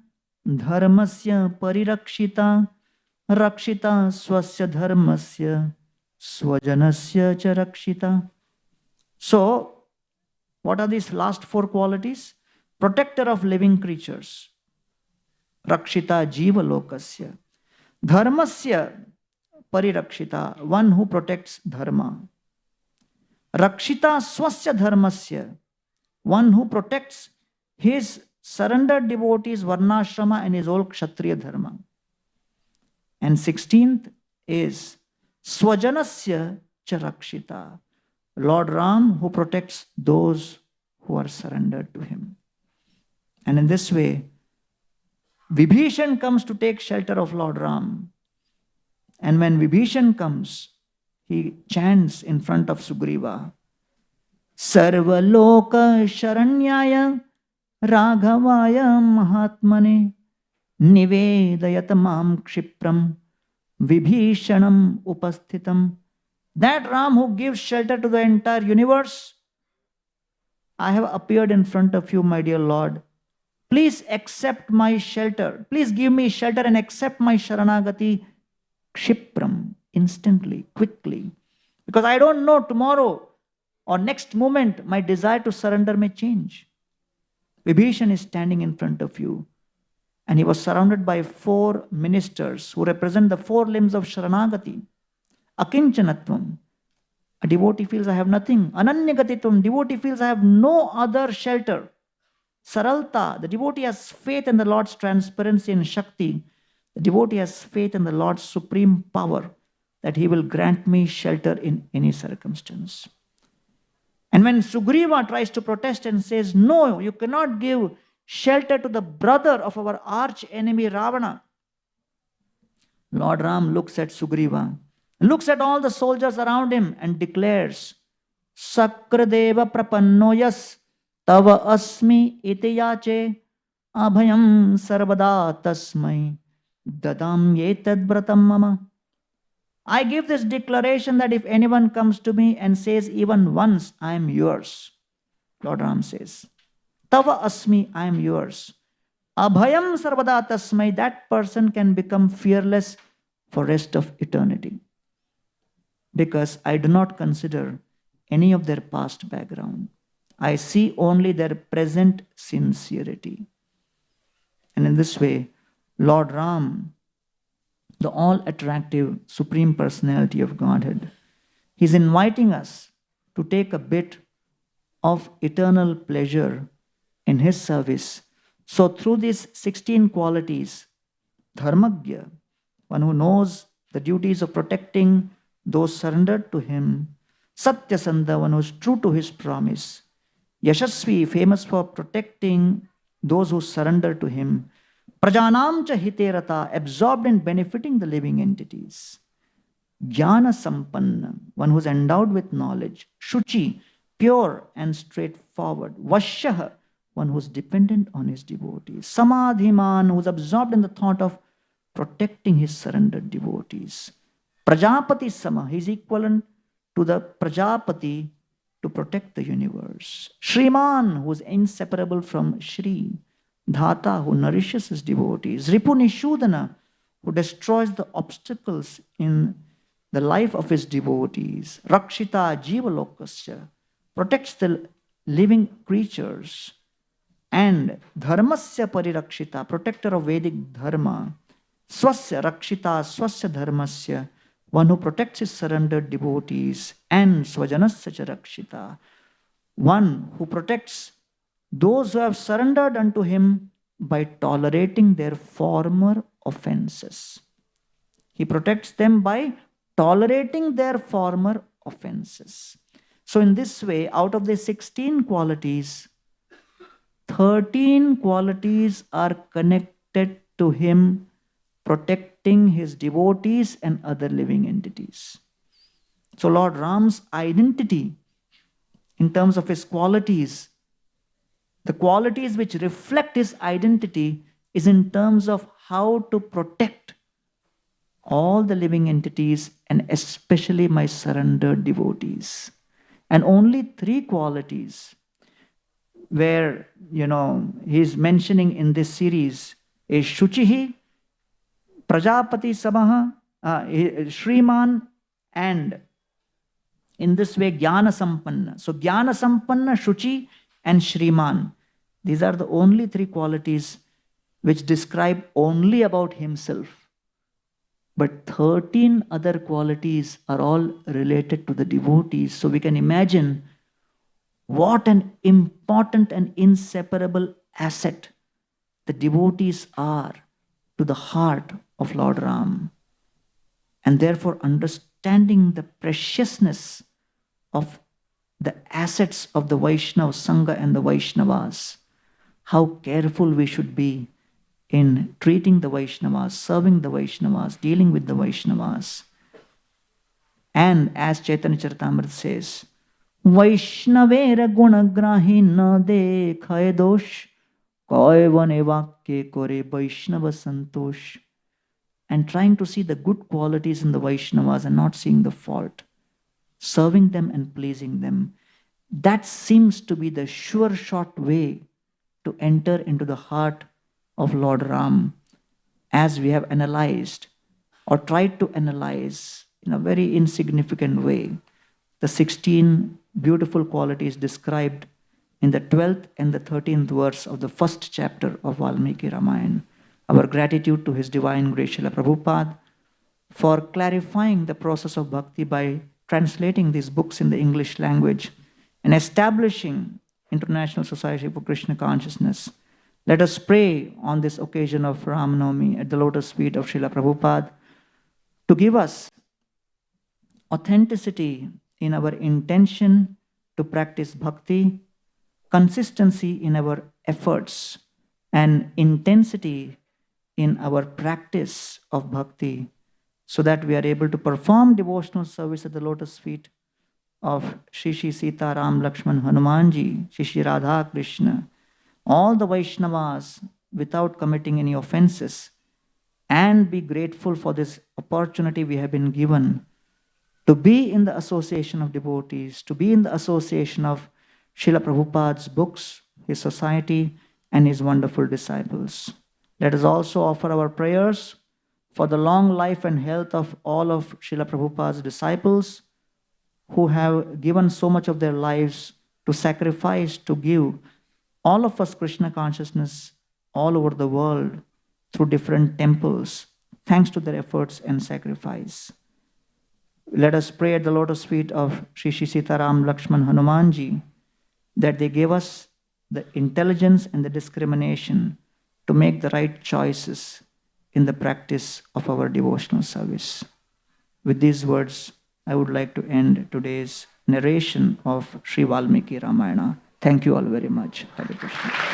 dharmasya parirakshita rakshita swasya dharmasya swajanasya cha rakshita. So, what are these last 4 qualities? Protector of living creatures. Rakshita jiva lokasya. Dharmasya parirakshita, one who protects dharma. Rakshita swasya dharmasya, one who protects his surrendered devotees, varnashrama, and his old kshatriya dharma. And 16th is swajanasya cha rakshita, Lord Ram who protects those who are surrendered to him. And in this way, Vibhishan comes to take shelter of Lord Ram. And when Vibhishan comes, he chants in front of Sugriva, Sarva loka sharanyaya Raghavaya Mahatmane Nivedayat mam kshipram Vibhishanam upasthitam. That Ram who gives shelter to the entire universe, I have appeared in front of you, my dear Lord. Please accept my shelter. Please give me shelter and accept my Sharanagati kshipram, instantly, quickly. Because I don't know tomorrow or next moment my desire to surrender may change. Vibhishan is standing in front of you, and he was surrounded by 4 ministers who represent the 4 limbs of Sharanagati. Akinchanatvam, a devotee feels I have nothing. Ananyagatitum, devotee feels I have no other shelter. Saralta, the devotee has faith in the Lord's transparency and Shakti. The devotee has faith in the Lord's supreme power that he will grant me shelter in any circumstance. And when Sugriva tries to protest and says, no, you cannot give shelter to the brother of our arch enemy Ravana, Lord Ram looks at Sugriva, looks at all the soldiers around him and declares, Sakradeva prapannoyas tava asmi iti yache abhayam sarvada tasmai dadam yetad vratam mama. I give this declaration that if anyone comes to me and says even once, I am yours, Lord Ram says, Tava asmi, I am yours. Abhayam sarvada tasmai, that person can become fearless for rest of eternity. because I do not consider any of their past background. I see only their present sincerity. And in this way, Lord Ram, the all-attractive Supreme Personality of Godhead, He's inviting us to take a bit of eternal pleasure in His service. So through these 16 qualities, Dharmagya, one who knows the duties of protecting those surrendered to him, Satyasandha, one who is true to his promise, Yashasvi, famous for protecting those who surrender to him, Prajanam cha hiterata, absorbed in benefiting the living entities, Jnana Sampanna, one who is endowed with knowledge, Shuchi, pure and straightforward, Vashyaha, one who is dependent on his devotees, Samadhiman, who is absorbed in the thought of protecting his surrendered devotees, Prajapati Sama, he is equivalent to the Prajapati to protect the universe, Shriman, who is inseparable from Shri, Dhata, who nourishes his devotees, Ripunishudana, who destroys the obstacles in the life of his devotees, Rakshita Jivalokasya, protects the living creatures, and Dharmasya Parirakshita, protector of Vedic Dharma, Swasya Rakshita Swasya Dharmasya, one who protects his surrendered devotees, and Swajanasya cha Rakshita, one who protects those who have surrendered unto him by tolerating their former offenses. He protects them by tolerating their former offenses. So in this way, out of the 16 qualities, 13 qualities are connected to him protecting his devotees and other living entities. So Lord Ram's identity in terms of his qualities, the qualities which reflect his identity is in terms of how to protect all the living entities and especially my surrendered devotees. And only 3 qualities where, he's mentioning in this series is Shuchihi, Prajapati Samaha, Shriman, and in this way Jnana Sampanna. So Jnana Sampanna, Shuchi, and Shriman. These are the only 3 qualities which describe only about himself. But 13 other qualities are all related to the devotees. So we can imagine what an important and inseparable asset the devotees are to the heart of Lord Ram. And therefore understanding the preciousness of the assets of the Vaishnava Sangha and the Vaishnavas, how careful we should be in treating the Vaishnavas, serving the Vaishnavas, dealing with the Vaishnavas. And as Chaitanya Charitamrita says, Vaishnavera gunagrahi na dekhaye dosh, kaivane vakye kore Vaishnava santosh. And trying to see the good qualities in the Vaishnavas and not seeing the fault, serving them and pleasing them. That seems to be the sure shot way to enter into the heart of Lord Ram, as we have analyzed or tried to analyze in a very insignificant way the 16 beautiful qualities described in the 12th and the 13th verse of the first chapter of Valmiki Ramayana. Our gratitude to His Divine Grace Srila Prabhupada for clarifying the process of bhakti by translating these books in the English language and establishing International Society for Krishna Consciousness. Let us pray on this occasion of Ram Navami at the lotus feet of Srila Prabhupada to give us authenticity in our intention to practice bhakti, consistency in our efforts, and intensity in our practice of bhakti, so that we are able to perform devotional service at the lotus feet of Shri Shri Sita Ram Lakshman Hanumanji, Shri Shri Radha Krishna, all the Vaishnavas without committing any offenses, and be grateful for this opportunity we have been given to be in the association of devotees, to be in the association of Srila Prabhupada's books, his society, and his wonderful disciples. Let us also offer our prayers for the long life and health of all of Srila Prabhupada's disciples, who have given so much of their lives to sacrifice, to give all of us Krishna consciousness all over the world through different temples, thanks to their efforts and sacrifice. Let us pray at the lotus feet of Shri Shri Sitaram Lakshman Hanumanji that they gave us the intelligence and the discrimination to make the right choices in the practice of our devotional service. With these words, I would like to end today's narration of Sri Valmiki Ramayana. Thank you all very much. Hare Krishna.